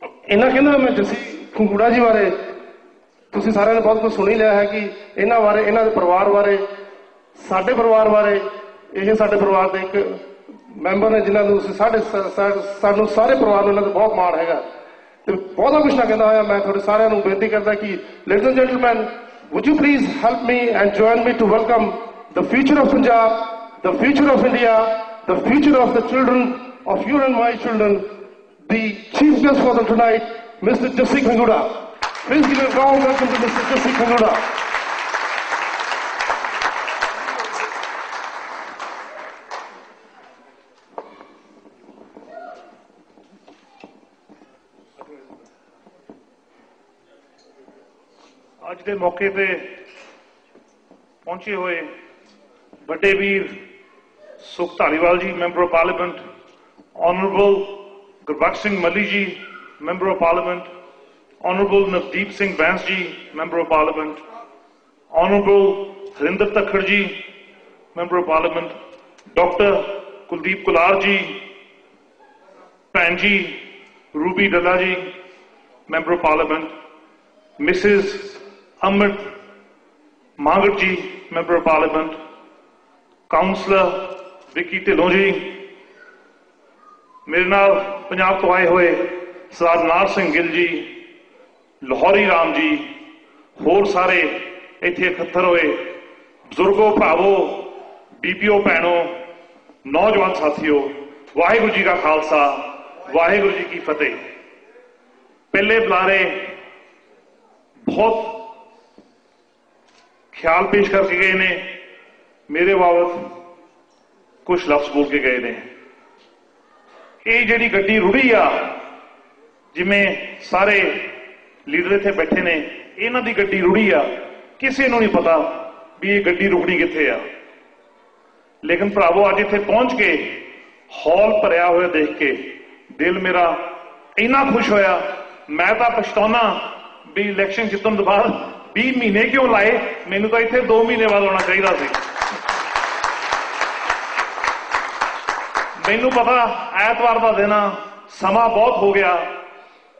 इन्ना कहना मैं जस्सी खंगूड़ा जी बारे तुसीं सारिਆਂ ने बहुत कुछ सुन ही लिया है कि इन्हां बारे इन्हां दे परिवार बारे साडे परिवार बारे ਇਹ ਸਾਡੇ ਪਰਿਵਾਰ ਦੇ ਇੱਕ ਮੈਂਬਰ ਨੇ ਜਿਨ੍ਹਾਂ ਨੂੰ ਸਾਨੂੰ ਸਾਰੇ ਪਰਿਵਾਰ ਨੂੰ ਇਹਨਾਂ ਦਾ ਬਹੁਤ ਮਾਣ ਹੈਗਾ ਤੇ ਬਹੁਤਾ ਕੁਝ ਨਾ ਕਹਿੰਦਾ ਹੋਇਆ ਮੈਂ ਤੁਹਾਡੇ ਸਾਰਿਆਂ ਨੂੰ ਬੇਨਤੀ ਕਰਦਾ ਕਿ ladies and gentleman would you please help me and join me to welcome the future of Punjab, the future of India, the future of the children of your and my children, the chief guest for the tonight, Mr. Jassi Khangooda. Please give a warm welcome to Mr. Jassi Khangooda. ਅੱਜ ਦੇ ਮੌਕੇ ਤੇ ਪਹੁੰਚੇ ਹੋਏ ਵੱਡੇ ਵੀਰ Sukh Dhaliwal ji member of parliament, honourable Gurbakhsh Singh Malli ji member of parliament, honourable Navdeep Singh Bains ji member of parliament, honourable Harinder Takhar ji member of parliament, doctor Kuldeep Kular ji, ਭੈਣ ਜੀ Ruby Dhalla ji member of parliament, Mrs Amrit Mangat ji member of parliament, councillor Vicky Dhillon ji, मेरे नाल पंजाब तो आए हुए सरदार नार सिंह गिल जी, लाहौरी राम जी, होर सारे इत्थे इकट्ठे होए बजुर्गों भरावो बीबीओ भैनों नौजवान साथियों, वाहिगुरू जी का खालसा वाहिगुरू जी की फतेह। पहले बुलारे बहुत ख्याल पेश करके गए ने, मेरे बाबत कुछ लफ्ज बोल के गए ने। ये जिहड़ी गड्डी रुड़ी आ, जिवें सारे लीडर इत्थे बैठे ने, इन्हां दी गड्डी रुड़ी आ, किसी नूं नहीं पता भी ये गड्डी रुकनी कित्थे आ। लेकिन भरावो अज इत्थे पहुंच के हॉल भरिया होया देख के दिल मेरा इन्ना खुश होया, मैं तां पछताउणा भी इलैक्शन जितण तो बाद 20 महीने क्यों लाए, मैनू तो इत्थे 2 महीने बाद होना चाहिए सी। मैनू पता ऐतवार का दिन समा बहुत हो गया,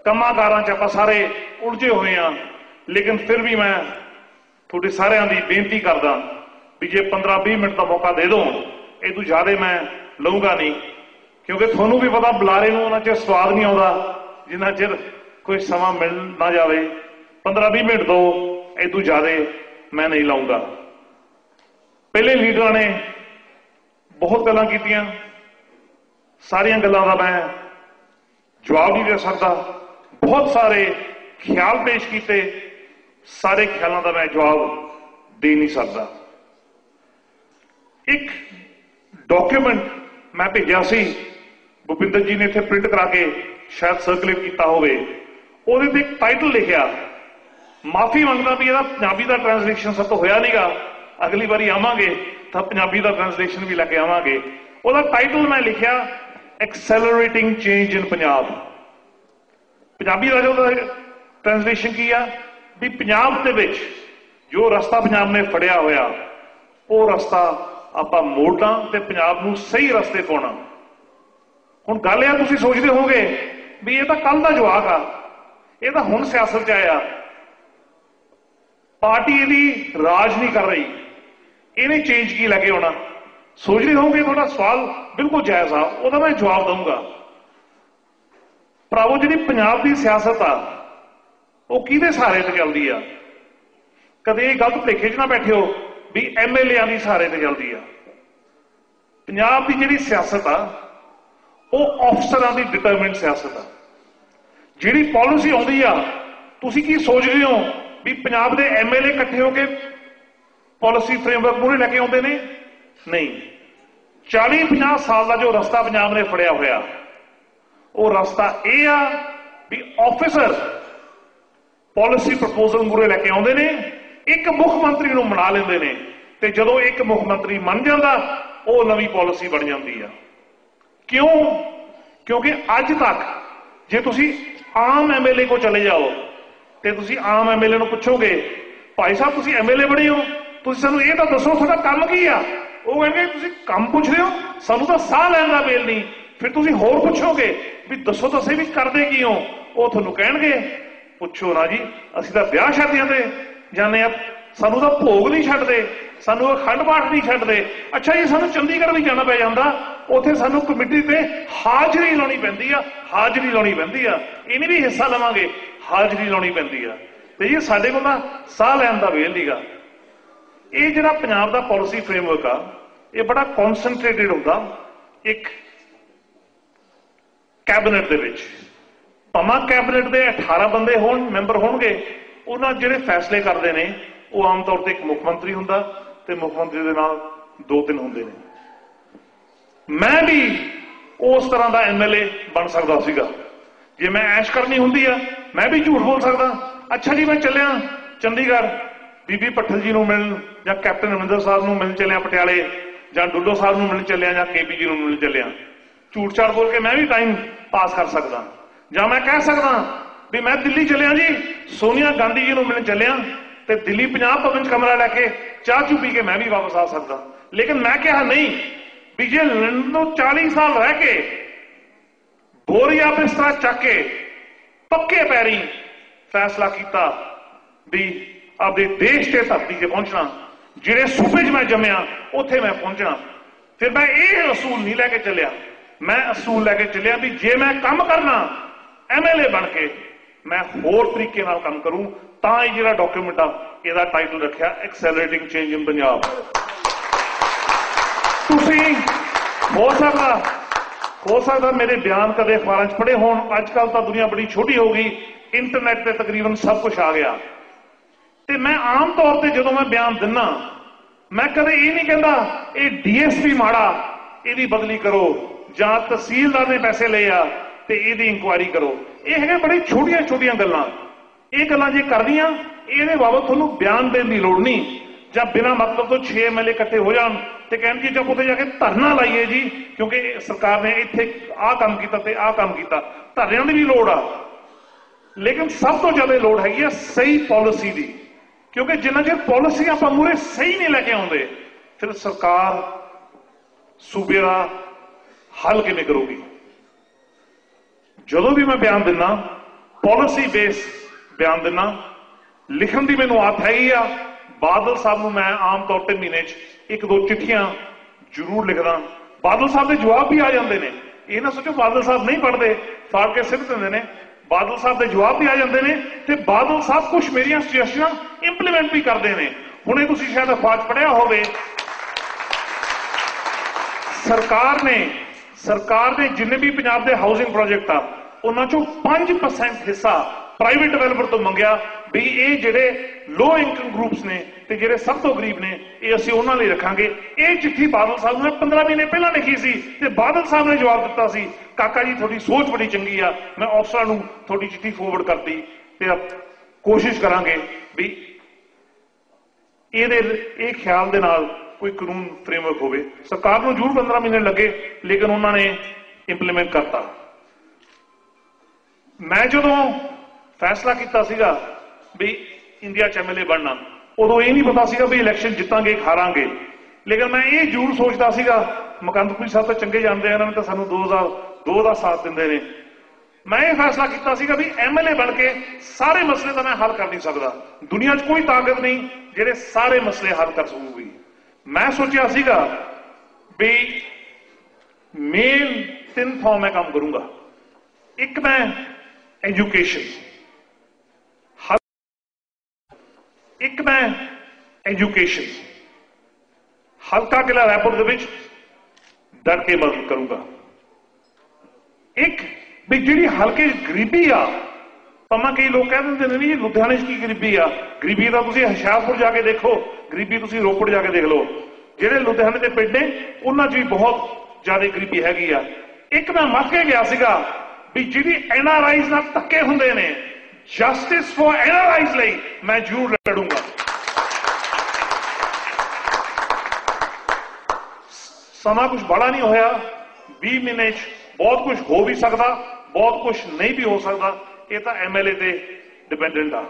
कमां कारां च आपां सारे उलझे हुए हैं, लेकिन फिर भी मैं तुहाडे सारिआं दी बेनती करदा भी जे 15-20 मिनट का मौका दे दो, इदों ज़्यादा मैं लऊंगा नहीं, क्योंकि तुहानूं भी पता बुलारे नूं उन्ना चिर स्वाद नहीं आउंदा जिन्ना चिर कोई समा मिल ना जाए। 15-20 मिनट दो, इदों ज़्यादा मैं नहीं लाऊंगा। पहले लीडर ने बहुत गल्लां कीतियां, सारियां गल्लां दा मैं जवाब नहीं दे सकता, बहुत सारे ख्याल पेश किए, सारे ख्यालों का मैं जवाब दे नहीं सकता। एक डॉक्यूमेंट मैं भेजा सी, भुपिंदर जी ने इत्थे प्रिंट करा के शायद सर्कुलेट किया होवे, ਉਹਦੇ ਤੇ ਇੱਕ टाइटल लिखिया, माफी मंगदा भी ਇਹਦਾ ਪੰਜਾਬੀ ਦਾ ट्रांसलेशन सब तो होया नहींगा, अगली बारी आवांगे तो ਪੰਜਾਬੀ ਦਾ ट्रांसलेशन भी लैके आवांगे। ਉਹਦਾ टाइटल मैं लिखिया एक्सैलरेटिंग चेंज इन पंजाब। ਪੰਜਾਬੀ ਦਾ जो ट्रांसलेशन की आ भी पंजाब ਦੇ ਵਿੱਚ जो रस्ता पंजाब ने फड़िया होया, ਉਹ रस्ता ਆਪਾਂ ਮੋੜਨਾ ਤੇ पंजाब ਨੂੰ सही रस्ते पाउणा। ਹੁਣ ਗੱਲ ਇਹ ਤੁਸੀਂ ਸੋਚਦੇ ਹੋਵੋਗੇ भी ਇਹ ਤਾਂ ਕੱਲ ਦਾ ਜਵਾਕ ਆ, ਇਹ ਤਾਂ ਹੁਣ ਸਿਆਸਤ 'ਚ ਆਇਆ, पार्टी यदि राज नहीं कर रही, इन्हें चेंज की लगे होना। सोच रहे होंगे थोड़ा सवाल बिल्कुल जायज आ, ਉਹਦਾ मैं जवाब दूंगा। भरावो जी पंजाब की सियासत आ, वो किहदे सहारे ते चलदी आ? कदे गलत भुलेखे च ना बैठे हो भी MLA की सहारे ते चलदी आ। पंजाब की जिहड़ी सियासत आ, वो अफसरां दी डिटरमिनेंट सियासत आ। जिहड़ी पॉलिसी आउंदी आ, तुसीं की सोच रहे हो भी पंजाब के MLA इकट्ठे होकर पॉलिसी फ्रेमवर्क मूहरे लैके आउंदे ने? नहीं। 40-50 साल का जो रस्ता पंजाब ने फड़िया होया, वो रस्ता यह आ भी ऑफिसर पॉलिसी प्रपोजल मूहरे लैके आउंदे ने, एक मुख्यमंत्री नूं मना लेंदे ने, ते जदों एक मुख्यमंत्री मन जांदा, वो नवीं पॉलिसी बन जाती है। क्यों? क्योंकि अज तक जे तुसीं आम MLA को चले जाओ तो तुसीं आम MLA नूं पुछोगे, भाई साहब तुसीं MLA बने हो, तुसीं सानूं इह तां दसो तुहाडा काम की आ? वो कहेंगे तुसीं काम पुछ रहे हो, सानूं तां साह लैण दा मेल नहीं, फिर तुसीं होर पुछोगे भी दसो तो सही भी करदे की हो, वो तुहानूं कहणगे पुछो ना जी, असीं तां ब्याह शादियां ते जाने आ, सानूं तां भोग नहीं छड्डदे, सानूं अखंड पाठ नहीं छड्डदे। अच्छा जी, सानूं चंडीगढ़ भी जाना पै जांदा, उत्थे सानूं कमेटी ते हाज़री लाउणी पैंदी आ, हाज़री लाउणी पैंदी आ, ये नहीं भी हिस्सा लवांगे, हाज़री लाउणी पैंदी आ। ते जी साडे कोल तां साह लैण दा वेल नहींगा। ये जिहड़ा पंजाब दा पॉलिसी फ्रेमवर्क आ, ये बड़ा कॉन्सनट्रेटेड हुंदा एक कैबिनेट दे विच। भावें कैबिनेट दे 18 बंदे होण, मैंबर होणगे, उन्हां जिहड़े फैसले करदे ने वो आम तौर ते एक मुख मंत्री हुंदा ते मुख मंत्री दे नाल 2-3 हुंदे ने। मैं भी उस तरह का MLA बन सकदा सीगा, जे मैं ऐश करनी हुंदी आ मैं भी झूठ बोल सकदा। अच्छा जी, मैं चलिया चंडीगढ़ बीबी भट्टल जी नूं मिलण, जां कैप्टन अमरिंदर साहब नूं मिलण चलिया पटियाले, जां डुल्लो साहब नूं मिलण चलिया, जां KP जी नूं मिलण चलिया। झूठ चाट बोल के मैं भी टाइम पास कर सकदा, जां मैं कह सकदा भी मैं दिल्ली चलिया जी, सोनिया गांधी जी नूं मिलण चलिया ते दिल्ली पंजाब भवन च कमरा लैके चाह चू पी के मैं भी वापस आ सकदा। लेकिन मैं कहा नहीं भी जे लंदन 40 साल रह के बोरिया बिस्तरा चक के पक्के पैरी फैसला किया भी अपने देश के धरती से पहुंचना, जिहड़े सूबे च मैं जम्मिया उत्थे मैं पहुंचना, फिर मैं ये असूल नहीं लैके चलिया। मैं असूल लैके चलिया भी जे मैं काम करना MLA बन के मैं होर तरीके नाल काम करूं, तां ये जिहड़ा डॉक्यूमेंट आ इहदा टाइटल रखिया एक्सेलरेटिंग चेंज इन पंजाब। तुसीं हो सकदा मेरे बयान कदे अखबारां च पढ़े होण, अजकल तां दुनिया बड़ी छोटी हो गई, इंटरनेट पे तकरीबन सब कुछ आ गया। ते मैं आम तौर पर जदों मैं बयान दिना, मैं कदे ये नहीं कहता ये DSP माड़ा, इहदी बदली करो, जां तहसीलदार ने पैसे ले आ ते इहदी इंक्वायरी करो। ये है बड़ी छोटिया छोटिया गल्लां, ये गल्लां जे करदियां इहदे बाबत तुहानूं बयान देण दी लोड़ नहीं, जां बिना मतलब तो 6 MLA इकट्ठे हो जाण ते कहण कि जब उत्थे जाके धरना लाइए जी क्योंकि सरकार ने इत्थे आ काम कीता ते आ काम कीता, धरनिਆਂ ਦੀ भी लोड़ आ। लेकिन सब तो ज्यादा लोड़ हैगी है सही पॉलिसी दी, क्योंकि जिन्ना चिर पॉलिसी आपां मूहरे सही नहीं लैके आउंदे फिर सरकार सूबे दा हल किवें करूगी। जदों भी मैं बयान दिना पॉलिसी बेस बयान दिना, लिखण दी मैनूं आदत हैगी आ। बादल साहब नूं मैं आम तौर पर महीने 1-2 चिट्ठियां जरूर लिखदा, बादल साहब के जवाब भी आ जाते हैं। ये ना सोचो बादल साहब नहीं पढ़ते, फाड़ के सिर दिंदे ने, बादल साहब के जवाब भी आ जाते हैं ते बादल साहब कुछ मेरिया सुजैशनां इंप्लीमेंट भी करते हैं। हुणे तुसीं शायद अखबार पढ़िया होवे, सरकार ने जिन्ने भी पंजाब के हाउसिंग प्रोजेक्ट आ उन्हां चों 5% हिस्सा प्राइवेट डिवेलपर तो मंगया भी ये जिहड़े लो इनकम ग्रुप्स ने ते जिहड़े सब तो गरीब ने ये असीं उन्हां लई रखांगे। ये चिट्ठी बादल साहब ने 15 महीने पहला लिखी सी ते बादल साहब ने जवाब दिता सी, काका जी थोड़ी सोच बड़ी चंगी आ, मैं अफसरां नूं थोड़ी चिट्ठी फॉरवर्ड करती ते कोशिश करांगे भी ये ख्याल दे नाल कोई कानून फ्रेमवर्क होवे। सरकार नूं जरूर 15 महीने लगे लेकिन उन्होंने इंप्लीमेंट करता। मैं जदों फैसला किया सीगा भी इंडिया च MLA बनना, उदों ये नहीं पता सीगा भी इलैक्शन जितांगे हारांगे, लेकिन मैं ये जरूर सोचता सीगा मुकंदपुरी साहब तो चंगे जानते हैं, इन्होंने तो सानूं 2002 का साथ दिंदे ने। मैं ये फैसला किया सीगा भी MLA बन के सारे मसले तो मैं हल कर नहीं सकता, दुनिया च कोई ताकत नहीं जिहड़े सारे मसले हल कर सकूगी। मैं सोचा सीगा भी मेन 3 फॉर्म में काम करूंगा। एक मैं एजुकेशन, एक मैं एजुकेशन हल्का किला रैपुर दे विच डट के मदद करूंगा। एक भी जिहड़ी हल्के गरीबी आ, भावें कई लोग कह दिंदे ने जी लुधियाने की गरीबी आ, गरीबी का तुसीं हुशियारपुर जाके देखो, गरीबी तुसीं रोपड़ जाके देख लो, जिहड़े लुधियाने के पिंड ने उन्हां च भी बहुत ज्यादा गरीबी हैगी आ। एक मैं मत के गया सीगा भी जिहड़ी NRIs नाल धक्के हुंदे ने, जस्टिस फॉर NRIs लई मैं जरूर लड़ूंगा। समा कुछ बड़ा नहीं होया, 20 महीने बहुत कुछ हो भी सकता, बहुत कुछ नहीं भी हो सकता, ये तो MLA ते डिपेंडेंट आ।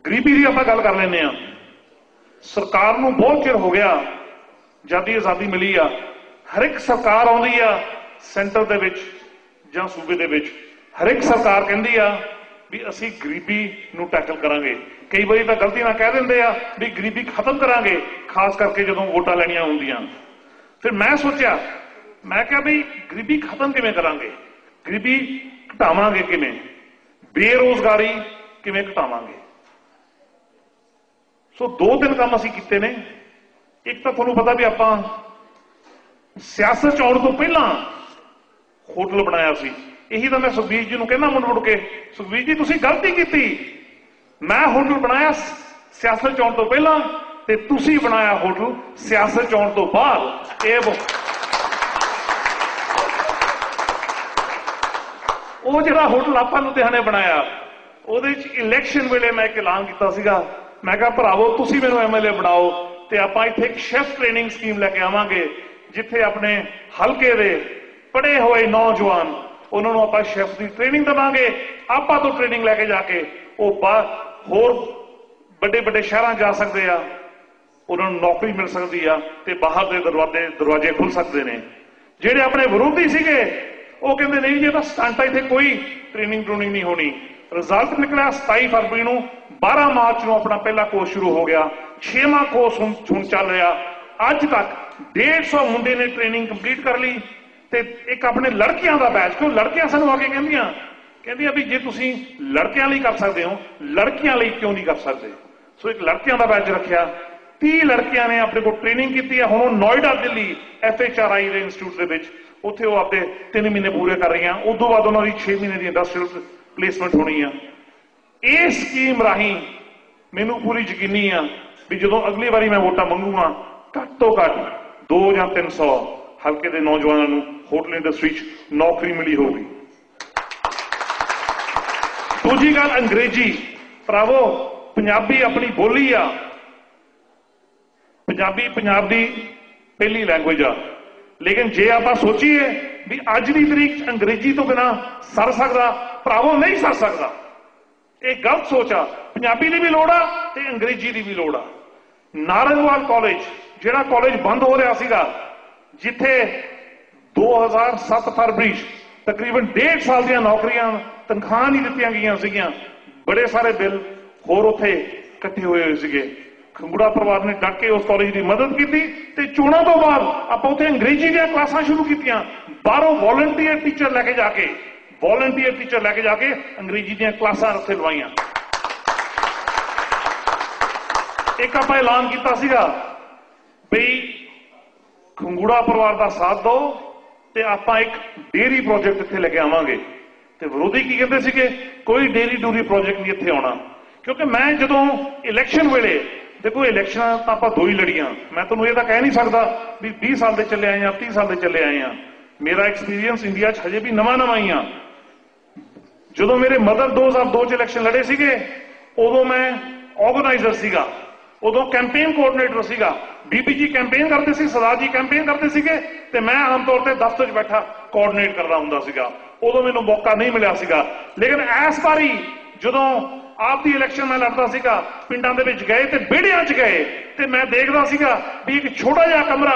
गरीबी की आप गल कर लें, सरकार नूं बहुत चिर हो गया जद दी आज़ादी मिली आ, हर एक सरकार आउंदी आ सेंटर दे विच जां सूबे दे विच, हर एक सरकार कहंदी आ भी असी गरीबी नूं टैकल करांगे। कई बारी तां गलती नाल कह दिंदे आ भी गरीबी खत्म करांगे, खास करके जदों वोटां लैणियां हुंदियां। फिर मैं सोचिया, मैं कहा भी गरीबी खत्म किवें करांगे, गरीबी घटावांगे किवें, बेरोजगारी किवें घटावांगे। सो 2-3 काम असीं कीते ने। एक तां तुहानूं पता भी आपां सियासत च आउण तों पहिलां होटल बनाया सी। यही तो मैं सुखबीर जी नूं कहना मुड़ के, सुखबीर जी तुसीं गलती कीती, मैं होटल बनाया सियासत च आउण तों पहिलां ते तुसीं बनाया होटल सियासत च आउण तों बाद। वो जिहड़ा होटल आपां लुधियाणे बनाया, ਉਹਦੇ ਚ इलैक्शन वेले मैं एक ऐलान किया सीगा, मैं कहा भरावो तुसीं मैनूं MLA बनाओ ते आपां इत्थे एक शेफ ट्रेनिंग स्कीम लैके आवांगे, जिथे अपने हलके दे पढ़े हुए नौजवान उन्होंने आप शेफ की ट्रेनिंग देवांगे, आपां तो ट्रेनिंग लैके जाके वो होर बड़े बड़े शहरां जा सकते आ, उन्होंने नौकरी मिल सकती है ते बाहर दे दरवाजे खुल सकते हैं। जिहड़े अपने विरोधी सीगे वो कहते नहीं जी स्टंट इत्थे कोई ट्रेनिंग ट्रूनिंग नहीं होनी। रिजल्ट निकलिया 27 फरवरी नूं, 12 मार्च नूं अपना पहला कोर्स शुरू हो गया, 6वां कोर्स हुण चल रहा। अज तक 150 मुंडे ने ट्रेनिंग कंप्लीट कर ली ते एक अपने लड़कियां का बैच, क्यों लड़कियां सानूं आके कहंदियां भी जे तुसीं लड़कियां लई कर सकते हो, लड़कियां लई क्यों नहीं कर सकते। सो एक लड़कियां का बैच रखिया, 30 लड़कियां ने अपने को ट्रेनिंग की है। हुण नोएडा दिल्ली FHRI के इंस्टीट्यूट के विच उत्थे वो आपके 3 महीने पूरे कर रही हैं, उस तो बाद उन्होंने 6 महीने की इंडस्ट्रीयल प्लेसमेंट होनी है। इस स्कीम राही मैनूं पूरी यकीनी आ भी जदों अगली बारी मैं वोटां मंगूंगा घट तो घट 2 या 300 हल्के के नौजवानों नूं होटल इंडस्ट्री नौकरी मिली होगी। दूजी गल अंग्रेजी, भरावो पंजाबी अपनी बोली आ, पंजाबी पंजाब की पहली लैंग्वेज आ, लेकिन जे आप सोचीए भी अज की तरीक अंग्रेजी तो बिना सर सकता, भरावो नहीं सर सकता। एक गलत सोच आ, पंजाबी की भी लोड़ आ ते अंग्रेजी की भी लोड़ आ। नारंगवाल कॉलेज जिहड़ा कॉलेज बंद हो रहा सीगा, जिथे 2007 फरवरी तकरीबन 1.5 साल दी नौकरियां तनख्वाह नहीं दित्तियां गईयां सीगियां, बड़े सारे बिल होर उत्थे इकट्ठे हुए सीगे। खंगुड़ा परिवार ने डट के उस कॉलेज की मदद की ते चोणां तो बाद आपां उत्थे अंग्रेजी दी क्लासां शुरू कीतियां, बाहरों वॉलंटियर टीचर लैके जाके अंग्रेजी दी क्लासां उत्थे लवाइयां। एक आपां ऐलान कीता सीगा भी खंगूड़ा परिवार का साथ दो ते आपां एक डेयरी प्रोजेक्ट इत्थे लेके आवांगे। ते विरोधी की कहते सीगे कोई डेयरी डूरी प्रोजेक्ट नहीं इत्थे आउणा, क्योंकि मैं जदों इलैक्शन वेले, देखो इलैक्शन तां आपां 2 ही लड़ियां, मैं तुहानूं ये तां कह नहीं सकदा भी 20 साल दे चले आए हैं 30 साल दे चले आए हैं। मेरा एक्सपीरियंस इंडिया च हजे भी नवां ही आ। जदों मेरे मदर 2002 च इलैक्शन लड़े सीगे, उदों मैं ऑर्गेनाइजर सीगा, उदों कैंपेन कोआर्डिनेटर सीगा, बीबी जी कैंपेन करते सी, सरदार जी कैंपेन करते सीगे ते मैं आम तौर पर दफ्तर च बैठा कोआर्डिनेट कर रहा हुंदा सीगा। उदों मैनूं मौका नहीं मिलिया सीगा। लेकिन इस बारी जदों आप दी इलैक्शन मैं लड़दा सीगा, पिंडां दे विच गए ते बेड़ियां च गए ते मैं देखदा सीगा भी एक छोटा जिहा कमरा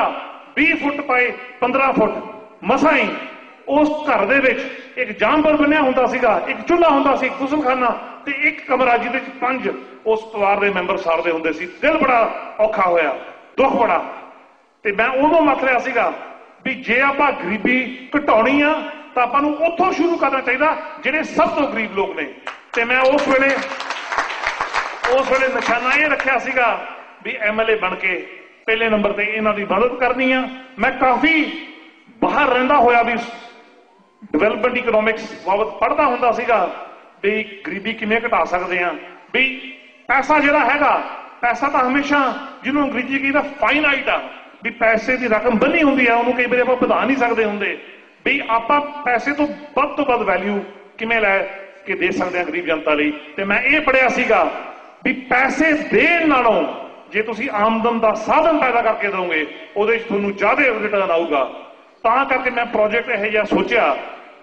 20 फुट बाय 15 फुट मसां ही उस घर दे विच एक जानवर बनिया हुंदा सीगा, एक चूल्हा हुंदा सी, गुसलखाना ते एक कमरा जिहदे च 5 उस परिवार के मैंबर सारदे हुंदे सी। दिल बड़ा औखा होया, दुख बड़ा। ते मैं उदों मत लिया सीगा भी जे आपां गरीबी घटाउणी आ तां आपां नूं उत्थों शुरू करना चाहिदा जिहड़े सब तो गरीब लोग ने। ते मैं उस वेले निशाना ये रखिया सीगा भी MLA बन के पहले नंबर ते इन्हां दी मदद करनी आ। मैं काफी बाहर रहिंदा होया भी डिवेलपमेंट इकोनॉमिक्स बाबत पढ़दा हुंदा सीगा भी गरीबी किवें घटा सकदे आ। भी पैसा जिहड़ा हैगा, पैसा तो हमेशा जिन्होंने अंग्रेजी कही फाइनाइट आ, भी पैसे की रकम बनी हुंदी है, उन्होंने कई बार आपां वधा नहीं सकते हुंदे। भी आपां पैसे तो वध वैल्यू किवें लै के दे सकते हैं गरीब जनता लई। ते मैं ये पढ़िया सीगा भी पैसे देण नालों जे तुसीं आमदन का साधन पैदा करके दोगे उहदे च तुहानूं ज़्यादा रिटर्न आऊगा। तां करके मैं प्रोजेक्ट इहो जिहा सोचिया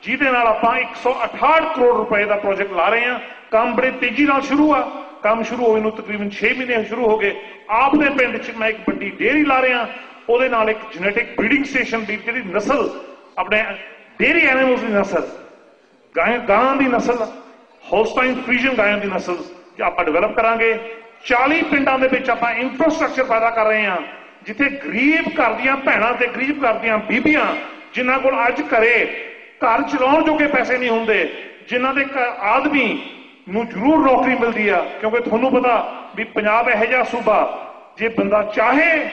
जिहदे नाल आपां 168 करोड़ रुपए का प्रोजेक्ट ला रहे हैं। काम बड़े तेजी नाल शुरू आ, काम शुरू होए नूं तकरीबन 6 महीने शुरू हो गए। आपने पिंड च मैं एक बड़ी डेयरी ला रहा, ਉਹਦੇ ਨਾਲ ਇੱਕ ਜੈਨੇਟਿਕ ਬਰੀਡਿੰਗ ਸਟੇਸ਼ਨ ਦੀ ਜਿਹੜੀ ਨਸਲ ਆਪਣੇ ਡੇਰੀ ਐਨੀਮਲਸ ਦੀ ਨਸਲ ਗਾਂ ਦੀ ਨਸਲ ਹੋਲਸਟਾਈਨ ਫਰੀਜ਼ਨ ਗਾਇਆਂ ਦੀ ਨਸਲ ਆਪਾਂ ਡਿਵੈਲਪ ਕਰਾਂਗੇ। 40 ਪਿੰਡਾਂ ਦੇ ਵਿੱਚ ਆਪਾਂ ਇਨਫਰਾਸਟ੍ਰਕਚਰ ਪੈਦਾ ਕਰ ਰਹੇ ਹਾਂ ਜਿੱਥੇ ਗਰੀਬ ਘਰ ਦੀਆਂ ਭੈਣਾਂ ਤੇ ਗਰੀਬ ਘਰ ਦੀਆਂ ਬੀਬੀਆਂ ਜਿਨ੍ਹਾਂ ਕੋਲ ਅੱਜ ਘਰ ਚਲਾਉਣ ਜੋਗੇ ਪੈਸੇ ਨਹੀਂ ਹੁੰਦੇ, ਜਿਨ੍ਹਾਂ ਦੇ ਆਦਮੀ ਨੂੰ ਜ਼ਰੂਰ ਨੌਕਰੀ ਮਿਲਦੀ ਆ, ਕਿਉਂਕਿ ਤੁਹਾਨੂੰ ਪਤਾ ਵੀ ਪੰਜਾਬ ਇਹੋ ਜਿਹਾ ਸੂਬਾ ਜੇ ਬੰਦਾ ਚਾਹੇ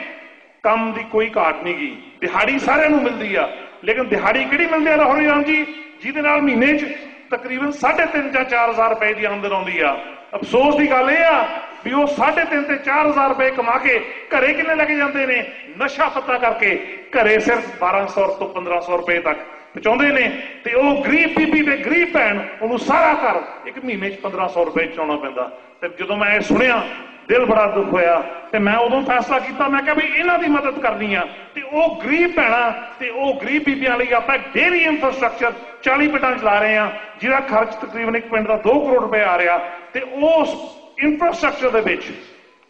ਕੰਮ ਦੀ ਕੋਈ ਘਾਟ ਨਹੀਂ ਗੀ, ਦਿਹਾੜੀ ਸਾਰਿਆਂ ਨੂੰ ਮਿਲਦੀ ਆ। ਲੇਕਿਨ ਦਿਹਾੜੀ ਕਿਹੜੀ ਮਿਲਦੀ ਆ ਰਾਹੁਲ ਰਾਮ ਜੀ, ਜਿਹਦੇ ਨਾਲ ਮਹੀਨੇ 'ਚ ਤਕਰੀਬਨ 3,500 ਜਾਂ 4,000 ਰੁਪਏ ਦੀ ਆਮਦਨ ਆਉਂਦੀ ਆ। ਅਫਸੋਸ ਦੀ ਗੱਲ ਇਹ ਆ ਵੀ ਉਹ 3,500 ਤੇ 4,000 ਰੁਪਏ ਕਮਾ ਕੇ ਘਰੇ ਕਿੰਨੇ ਲੈ ਕੇ ਜਾਂਦੇ ਨੇ? ਨਸ਼ਾ ਪੱਤਾ ਕਰਕੇ ਘਰੇ ਸਿਰਫ 1,200 ਤੋਂ 1,500 ਰੁਪਏ ਤੱਕ ਪਹੁੰਚਾਉਂਦੇ ਨੇ, ਤੇ ਉਹ ਗਰੀਬ ਬੀਬੀ ਤੇ ਗਰੀਬ ਭੈਣ ਉਹਨੂੰ ਸਾਰਾ ਘਰ ਇੱਕ ਮਹੀਨੇ 'ਚ 1,500 ਰੁਪਏ ਚਲਾਉਣਾ ਪੈਂਦਾ। ਤੇ ਜਦੋਂ ਮੈਂ ਇਹ ਸੁਣਿਆ ਦਿਲ ਬੜਾ ਦੁੱਖ ਹੋਇਆ ਤੇ ਮੈਂ ਉਦੋਂ ਫੈਸਲਾ ਕੀਤਾ, ਮੈਂ ਕਿਹਾ ਵੀ ਇਹਨਾਂ ਦੀ ਮਦਦ ਕਰਨੀ ਆ ਤੇ ਉਹ ਗਰੀਬ ਭੈਣਾਂ ਤੇ ਉਹ ਗਰੀਬ ਬੀਬੀਆਂ ਲਈ ਆਪਾਂ ਡੇਰੀ ਇਨਫਰਾਸਟ੍ਰਕਚਰ 40 ਪਿੰਡਾਂ 'ਚ ਲਾ ਰਹੇ ਆ, ਜਿਹਦਾ ਖਰਚ ਤਕਰੀਬਨ ਇੱਕ ਪਿੰਡ ਦਾ 2 ਕਰੋੜ ਰੁਪਏ ਆ ਰਿਹਾ। ਤੇ ਉਸ ਇਨਫਰਾਸਟ੍ਰਕਚਰ ਦੇ ਵਿੱਚ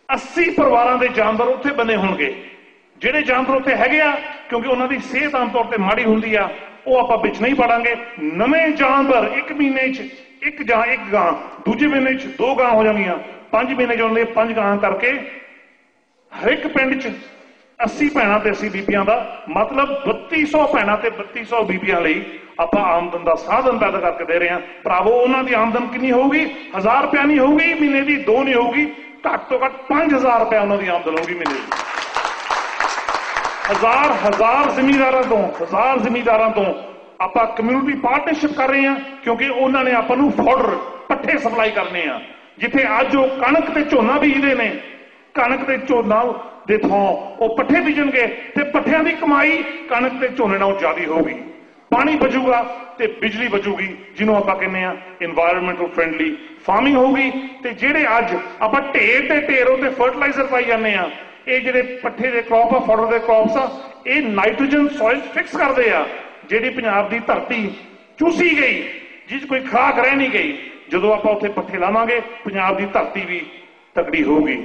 80 ਪਰਿਵਾਰਾਂ ਦੇ ਜਾਨਵਰ ਉੱਥੇ ਬਣੇ ਹੋਣਗੇ। ਜਿਹੜੇ ਜਾਨਵਰ ਉੱਥੇ ਹੈਗੇ ਆ ਕਿਉਂਕਿ ਉਹਨਾਂ ਦੀ ਸਿਹਤ ਆਮ ਤੌਰ ਤੇ ਮਾੜੀ ਹੁੰਦੀ ਆ, ਉਹ ਆਪਾਂ ਵਿੱਚ ਨਹੀਂ ਪਾੜਾਂਗੇ। ਨਵੇਂ ਜਾਨਵਰ ਇੱਕ ਮਹੀਨੇ 'ਚ ਇੱਕ ਗਾਂ, ਦੂਜੇ ਮਹੀਨੇ 'ਚ 2 ਗਾਂ ਹੋ ਜਾਣਗੀਆਂ, 5 ਮਹੀਨੇ 'ਚ ਉਹਨਾਂ 5 ਗਾਂ ਕਰਕੇ ਹਰ ਇੱਕ ਪਿੰਡ 'ਚ 80 ਭੈਣਾਂ ਤੇ 80 ਬੀਬੀਆਂ ਦਾ ਮਤਲਬ 3200 ਭੈਣਾਂ ਤੇ 3200 ਬੀਬੀਆਂ ਲਈ ਆਪਾਂ ਆਮਦਨ ਦਾ ਸਾਧਨ ਪੈਦਾ ਕਰਕੇ ਦੇ ਰਹੇ ਹਾਂ। ਭਰਾਵੋ ਉਹਨਾਂ ਦੀ ਆਮਦਨ ਕਿੰਨੀ ਹੋਊਗੀ? 1000 ਰੁਪਇਆ ਨਹੀਂ ਹੋਊਗੀ ਮਹੀਨੇ ਦੀ, 2 ਨਹੀਂ ਹੋਊਗੀ, ਘੱਟ ਤੋਂ ਘੱਟ 5000 ਰੁਪਇਆ ਉਹਨਾਂ ਦੀ ਆਮਦਨ ਹੋਊਗੀ ਮਹੀਨੇ ਦੀ। ਹਜ਼ਾਰ ਜ਼ਿਮੀਂਦਾਰਾਂ ਤੋਂ ਆਪਾਂ ਕਮਿਊਨਿਟੀ ਪਾਰਟਨਰਸ਼ਿਪ ਕਰ ਰਹੇ ਹਾਂ ਕਿਉਂਕਿ ਉਹਨਾਂ ਨੇ ਆਪਾਂ ਨੂੰ ਫੋਡਰ ਪੱਠੇ ਸਪਲਾਈ ਕਰਨੇ ਆ। ਜਿੱਥੇ ਅੱਜ ਉਹ ਕਣਕ ਤੇ ਝੋਨਾ ਬੀਜਦੇ ਨੇ, ਕਣਕ ਤੇ ਝੋਨਾ ਦੇ ਥਾਂ ਉਹ ਪੱਠੇ ਬੀਜਣਗੇ ਤੇ ਪੱਠਿਆਂ ਦੀ ਕਮਾਈ ਕਣਕ ਤੇ ਝੋਨੇ ਨਾਲੋਂ ਜ਼ਿਆਦਾ ਹੋਊਗੀ। ਪਾਣੀ ਬਚੂਗਾ ਤੇ ਬਿਜਲੀ ਬਚੂਗੀ, ਜਿਹਨੂੰ ਆਪਾਂ ਕਹਿੰਦੇ ਆ ਇਨਵਾਇਰਨਮੈਂਟਲ ਫ੍ਰੈਂਡਲੀ ਫਾਰਮਿੰਗ ਹੋਊਗੀ। ਤੇ ਜਿਹੜੇ ਅੱਜ ਆਪਾਂ ਢੇਰ ਤੇ ਢੇਰੋਂ ਤੇ ਫਰਟੀਲਾਈਜ਼ਰ ਪਾਈ ਜਾਂਦੇ ਆ, ਇਹ ਜਿਹੜੇ ਪੱਠੇ ਦੇ ਕ੍ਰੌਪ ਆ, ਫੋਡਰ ਦੇ ਕ੍ਰੌਪਸ ਆ, ਇਹ ਨਾਈਟ੍ਰੋਜਨ ਸੋਇਲ ਫਿਕਸ ਕਰਦੇ ਆ। ਜਿਹੜੀ ਪੰਜਾਬ ਦੀ ਧਰਤੀ ਚੂਸੀ ਗਈ, ਜਿਸ ਕੋਈ ਖੁਰਾਕ ਰਹਿ ਨਹੀਂ ਗਈ, ਜਦੋਂ ਆਪਾਂ ਉੱਥੇ ਪੱਠੇ ਲਾਵਾਂਗੇ ਪੰਜਾਬ ਦੀ ਧਰਤੀ ਵੀ ਤਕੜੀ ਹੋਊਗੀ।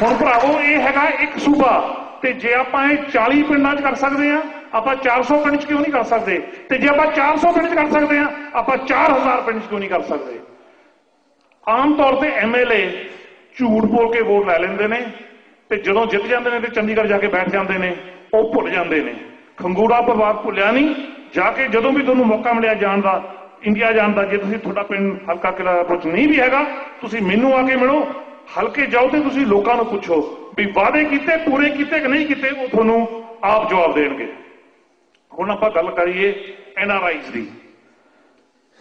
ਹੁਣ ਭਰਾਵੋ ਇਹ ਹੈਗਾ ਇੱਕ ਸੂਬਾ, ਤੇ ਜੇ ਆਪਾਂ ਇਹ 40 ਪਿੰਡਾਂ 'ਚ ਕਰ ਸਕਦੇ ਆ, ਆਪਾਂ 400 ਪਿੰਡ 'ਚ ਕਿਉਂ ਨਹੀਂ ਕਰ ਸਕਦੇ? ਤੇ ਜੇ ਆਪਾਂ 400 ਪਿੰਡ 'ਚ ਕਰ ਸਕਦੇ ਆ, ਆਪਾਂ 4000 ਪਿੰਡ 'ਚ ਕਿਉਂ ਨਹੀਂ ਕਰ ਸਕਦੇ? ਆਮ ਤੌਰ ਤੇ ਐਮਐਲਏ ਝੂਠ ਬੋਲ ਕੇ ਵੋਟ ਲੈ ਲੈਂਦੇ ਨੇ ਤੇ ਜਦੋਂ ਜਿੱਤ ਜਾਂਦੇ ਨੇ ਤੇ ਚੰਡੀਗੜ੍ਹ ਜਾ ਕੇ ਬੈਠ ਜਾਂਦੇ ਨੇ, ਉਹ ਭੁੱਲ ਜਾਂਦੇ ਨੇ। ਖੰਗੂੜਾ ਪਰਿਵਾਰ ਭੁੱਲਿਆ ਨਹੀਂ, ਜਾ ਕੇ ਜਦੋਂ ਵੀ ਤੁਹਾਨੂੰ ਮੌਕਾ ਮਿਲਿਆ ਜਾਣ ਦਾ, ਇੰਡੀਆ ਜਾਣ ਦਾ, ਜੇ ਤੁਸੀਂ ਤੁਹਾਡਾ ਪਿੰਡ ਹਲਕਾ ਕਿਲਾ ਕੁਝ ਨਹੀਂ ਵੀ ਹੈਗਾ, ਤੁਸੀਂ ਮੈਨੂੰ ਆ ਕੇ ਮਿਲੋ, ਹਲਕੇ ਜਾਓ ਤੇ ਤੁਸੀਂ ਲੋਕਾਂ ਨੂੰ ਪੁੱਛੋ ਵੀ ਵਾਅਦੇ ਕੀਤੇ ਪੂਰੇ ਕੀਤੇ ਕਿ ਨਹੀਂ ਕੀਤੇ, ਉਹ ਤੁਹਾਨੂੰ ਆਪ ਜਵਾਬ ਦੇਣਗੇ। ਹੁਣ ਆਪਾਂ ਗੱਲ ਕਰੀਏ ਐਨਆਰਆਈਜ਼ ਦੀ।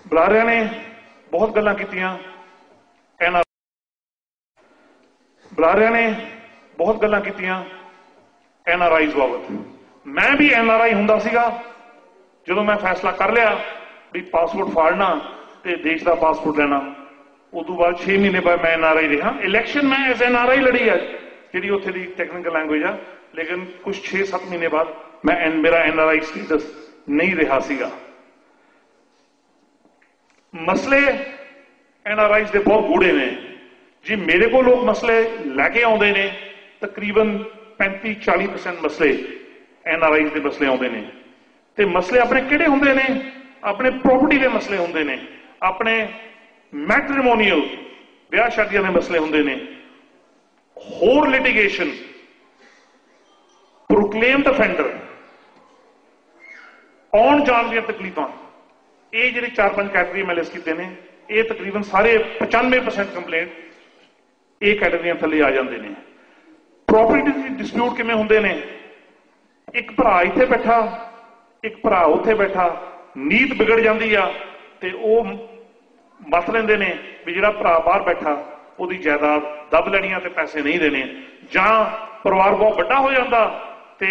ਬੁਲਾਰਿਆਂ ਨੇ ਬਹੁਤ ਗੱਲਾਂ ਕੀਤੀਆਂ, ਐਨਆਰਆਈਜ਼ ਬਾਬਤ। ਮੈਂ ਵੀ ਐਨਆਰਆਈ ਹੁੰਦਾ ਸੀਗਾ ਜਦੋਂ ਮੈਂ ਫੈਸਲਾ ਕਰ ਲਿਆ ਵੀ ਪਾਸਪੋਰਟ ਫਾੜਨਾ ਤੇ ਦੇਸ਼ ਦਾ ਪਾਸਪੋਰਟ ਲੈਣਾ। ਉਦੋਂ ਬਾਅਦ 6 ਮਹੀਨੇ ਬਾਅਦ ਮੈਂ ਐਨਆਰਆਈ ਰਿਹਾ। ਇਲੈਕਸ਼ਨ ਮੈਂ ਐਜ਼ ਐਨਆਰਆਈ ਲੜੀ ਹੈ, ਜਿਹੜੀ ਉੱਥੇ ਦੀ ਟੈਕਨੀਕਲ ਲੈਂਗੁਏਜ ਆ, ਲੇਕਿਨ ਕੁਝ 6-7 ਮਹੀਨੇ ਬਾਅਦ ਮੇਰਾ ਐਨਆਰਆਈ ਸਟੇਟਸ ਨਹੀਂ ਰਿਹਾ ਸੀਗਾ। ਮਸਲੇ ਐਨਆਰਆਈਜ਼ ਦੇ ਬਹੁਤ ਗੂੜੇ ਨੇ ਜੀ। ਮੇਰੇ ਕੋਲ ਲੋਕ ਮਸਲੇ ਲੈ ਕੇ ਆਉਂਦੇ ਨੇ, ਤਕਰੀਬਨ 35-40% ਮਸਲੇ ਐਨਆਰਆਈਜ਼ ਦੇ ਮਸਲੇ ਆਉਂਦੇ ਨੇ। ਤੇ ਮਸਲੇ ਆਪਣੇ ਕਿਹੜੇ ਹੁੰਦੇ ਨੇ? ਆਪਣੇ ਪ੍ਰਾਪਰਟੀ ਦੇ ਮਸਲੇ ਹੁੰਦੇ ਨੇ, ਆਪਣੇ ਮੈਟਰੀਮੋਨੀਅਲ ਵਿਆਹ ਸ਼ਾਦੀਆਂ ਦੇ ਮਸਲੇ ਹੁੰਦੇ ਨੇ, ਹੋਰ ਲਿਟੀਗੇਸ਼ਨ, ਪ੍ਰੋਕਲੇਮਡ ਅਫੈਂਡਰ, ਆਉਣ ਜਾਣ ਦੀਆਂ ਤਕਲੀਫਾਂ। ਇਹ ਜਿਹੜੇ 4-5 ਕੈਟੇਗਰੀ ਮੈਂ ਲਿਸਟ ਕੀਤੇ ਨੇ, ਇਹ ਤਕਰੀਬਨ ਸਾਰੇ 95% ਕੰਪਲੇਂਟ ਇਹ ਕੈਟੇਗਰੀਆਂ ਥੱਲੇ ਆ ਜਾਂਦੇ ਨੇ। ਪ੍ਰਾਪਰਟੀ ਦੀ ਡਿਸਪਿਊਟ ਕਿਵੇਂ ਹੁੰਦੇ ਨੇ? ਇੱਕ ਭਰਾ ਇੱਥੇ ਬੈਠਾ, ਇੱਕ ਭਰਾ ਉੱਥੇ ਬੈਠਾ, ਨੀਤ ਵਿਗੜ ਜਾਂਦੀ ਆ ਤੇ ਉਹ ਮੱਥ ਲੈਂਦੇ ਨੇ ਵੀ ਜਿਹੜਾ ਭਰਾ ਬਾਹਰ ਬੈਠਾ ਉਹਦੀ ਜਾਇਦਾਦ ਦੱਬ ਲੈਣੀਆਂ ਤੇ ਪੈਸੇ ਨਹੀਂ ਦੇਣੇ। ਜਾਂ ਪਰਿਵਾਰ ਬਹੁਤ ਵੱਡਾ ਹੋ ਜਾਂਦਾ ਤੇ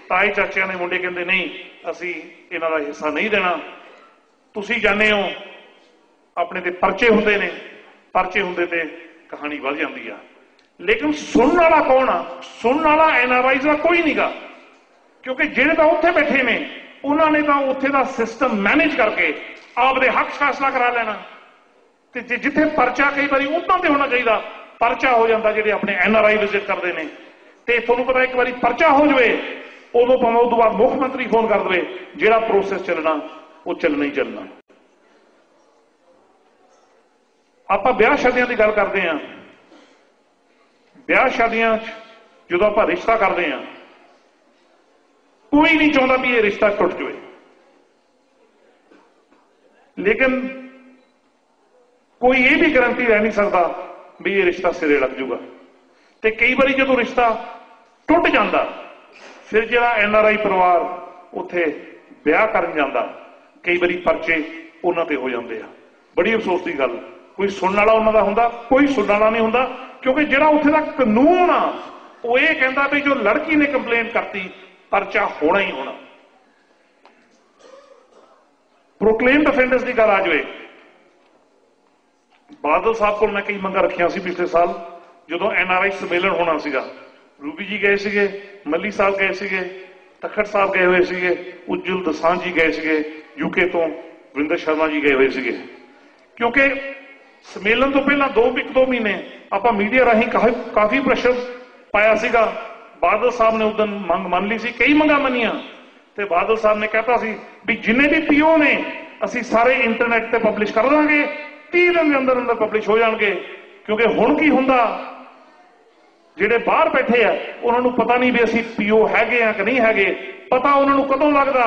ਤਾਏ ਚਾਚਿਆਂ ਦੇ ਮੁੰਡੇ ਕਹਿੰਦੇ ਨਹੀਂ ਅਸੀਂ ਇਹਨਾਂ ਦਾ ਹਿੱਸਾ ਨਹੀਂ ਦੇਣਾ। ਤੁਸੀਂ ਜਾਣਦੇ ਹੋ ਆਪਣੇ ਤੇ ਪਰਚੇ ਹੁੰਦੇ ਨੇ, ਪਰਚੇ ਹੁੰਦੇ ਤੇ ਕਹਾਣੀ ਵੱਧ ਜਾਂਦੀ ਆ। ਲੇਕਿਨ ਸੁਣਨ ਵਾਲਾ ਕੌਣ ਆ? ਸੁਣਨ ਵਾਲਾ ਐਨਆਰਆਈਜ਼ ਦਾ ਕੋਈ ਨਹੀਂਗਾ, ਕਿਉਂਕਿ ਜਿਹੜੇ ਤਾਂ ਉੱਥੇ ਬੈਠੇ ਨੇ ਉਹਨਾਂ ਨੇ ਤਾਂ ਉੱਥੇ ਦਾ ਸਿਸਟਮ ਮੈਨੇਜ ਕਰਕੇ ਆਪਦੇ ਹੱਕ ਫੈਸਲਾ ਕਰਾ ਲੈਣਾ। ਤੇ ਜਿੱਥੇ ਪਰਚਾ ਕਈ ਵਾਰੀ ਉਹਨਾਂ ਤੇ ਹੋਣਾ ਚਾਹੀਦਾ, ਪਰਚਾ ਹੋ ਜਾਂਦਾ ਜਿਹੜੇ ਆਪਣੇ ਐਨਆਰਆਈ ਵਿਜ਼ਿਟ ਕਰਦੇ ਨੇ। ਤੇ ਤੁਹਾਨੂੰ ਪਤਾ ਇੱਕ ਵਾਰੀ ਪਰਚਾ ਹੋ ਜਾਵੇ ਉਦੋਂ ਭਾਵੇਂ ਉਸ ਤੋਂ ਬਾਅਦ ਮੁੱਖ ਮੰਤਰੀ ਫੋਨ ਕਰ ਦੇਵੇ, ਜਿਹੜਾ ਪ੍ਰੋਸੈਸ ਚੱਲਣਾ ਉਹ ਚੱਲਣਾ ਹੀ ਚੱਲਣਾ। ਆਪਾਂ ਵਿਆਹ ਸ਼ਾਦੀਆਂ ਦੀ ਗੱਲ ਕਰਦੇ ਹਾਂ। ਵਿਆਹ ਸ਼ਾਦੀਆਂ 'ਚ ਜਦੋਂ ਆਪਾਂ ਰਿਸ਼ਤਾ ਕਰਦੇ ਹਾਂ, ਕੋਈ ਨਹੀਂ ਚਾਹੁੰਦਾ ਵੀ ਇਹ ਰਿਸ਼ਤਾ ਟੁੱਟ ਜਾਵੇ, ਲੇਕਿਨ ਕੋਈ ਇਹ ਵੀ ਗਰੰਟੀ ਲੈ ਨਹੀਂ ਸਕਦਾ ਵੀ ਇਹ ਰਿਸ਼ਤਾ ਸਿਰੇ ਲੱਗ ਜਾਊਗਾ। ਤੇ ਕਈ ਵਾਰੀ ਜਦੋਂ ਰਿਸ਼ਤਾ ਟੁੱਟ ਜਾਂਦਾ, ਫਿਰ ਜਿਹੜਾ NRI ਪਰਿਵਾਰ ਉੱਥੇ ਵਿਆਹ ਕਰਨ ਜਾਂਦਾ, ਕਈ ਵਾਰੀ ਪਰਚੇ ਉਹਨਾਂ ਤੇ ਹੋ ਜਾਂਦੇ ਆ। ਬੜੀ ਅਫਸੋਸ ਦੀ ਗੱਲ, ਕੋਈ ਸੁਣਨ ਵਾਲਾ ਉਹਨਾਂ ਦਾ ਹੁੰਦਾ, ਕੋਈ ਸੁਣਨ ਵਾਲਾ ਨਹੀਂ ਹੁੰਦਾ, ਕਿਉਂਕਿ ਜਿਹੜਾ ਉੱਥੇ ਦਾ ਕਾਨੂੰਨ ਆ ਉਹ ਇਹ ਕਹਿੰਦਾ ਵੀ ਜੋ ਲੜਕੀ ਨੇ ਕੰਪਲੇਂਟ ਕਰਤੀ ਪਰਚਾ ਹੋਣਾ ਹੀ ਹੋਣਾ। ਪ੍ਰੋਕਲੇਮਡ ਅਫੈਂਡਰਸ ਦੀ ਗੱਲ ਆ ਜਾਵੇ, ਬਾਦਲ ਸਾਹਿਬ ਕੋਲ ਮੈਂ ਕਈ ਮੰਗਾਂ ਰੱਖੀਆਂ ਸੀ ਪਿਛਲੇ ਸਾਲ ਜਦੋਂ NRI ਸੰਮੇਲਨ ਹੋਣਾ ਸੀਗਾ। ਰੂਬੀ ਜੀ ਗਏ ਸੀਗੇ, ਮੱਲੀ ਸਾਹਿਬ ਗਏ ਸੀਗੇ, ਤਖੜ ਸਾਹਿਬ ਗਏ ਹੋਏ ਸੀਗੇ, ਉਜਲ ਦਸਾਂਝ ਜੀ ਗਏ ਸੀਗੇ, UK ਤੋਂ ਵਰਿੰਦਰ ਸ਼ਰਮਾ ਜੀ ਗਏ ਹੋਏ ਸੀਗੇ। ਕਿਉਂਕਿ ਸੰਮੇਲਨ ਤੋਂ ਪਹਿਲਾਂ 2 ਮਹੀਨੇ ਆਪਾਂ ਮੀਡੀਆ ਰਾਹੀਂ ਕਾਫੀ ਪ੍ਰੈਸ਼ਰ ਪਾਇਆ ਸੀਗਾ। ਬਾਦਲ ਸਾਹਿਬ ਨੇ ਉਦੋਂ ਮੰਗ ਮੰਨ ਲਈ ਸੀ, ਕਈ ਮੰਗਾਂ ਮੰਨੀਆਂ, ਤੇ ਬਾਦਲ ਸਾਹਿਬ ਨੇ ਕਹਿਤਾ ਸੀ ਵੀ ਜਿੰਨੇ ਵੀ PO ਨੇ ਅਸੀਂ ਸਾਰੇ ਇੰਟਰਨੈਟ ਤੇ ਪਬਲਿਸ਼ ਕਰ ਦਾਂਗੇ, 30 ਦਿਨ ਦੇ ਅੰਦਰ ਅੰਦਰ ਪਬਲਿਸ਼ ਹੋ ਜਾਣਗੇ। ਕਿਉਂਕਿ ਹੁਣ ਕੀ ਹੁੰਦਾ, ਜਿਹੜੇ ਬਾਹਰ ਬੈਠੇ ਆ ਉਹਨਾਂ ਨੂੰ ਪਤਾ ਨਹੀਂ ਵੀ ਅਸੀਂ PO ਹੈਗੇ ਆ ਕਿ ਨਹੀਂ ਹੈਗੇ। ਪਤਾ ਉਹਨਾਂ ਨੂੰ ਕਦੋਂ ਲੱਗਦਾ,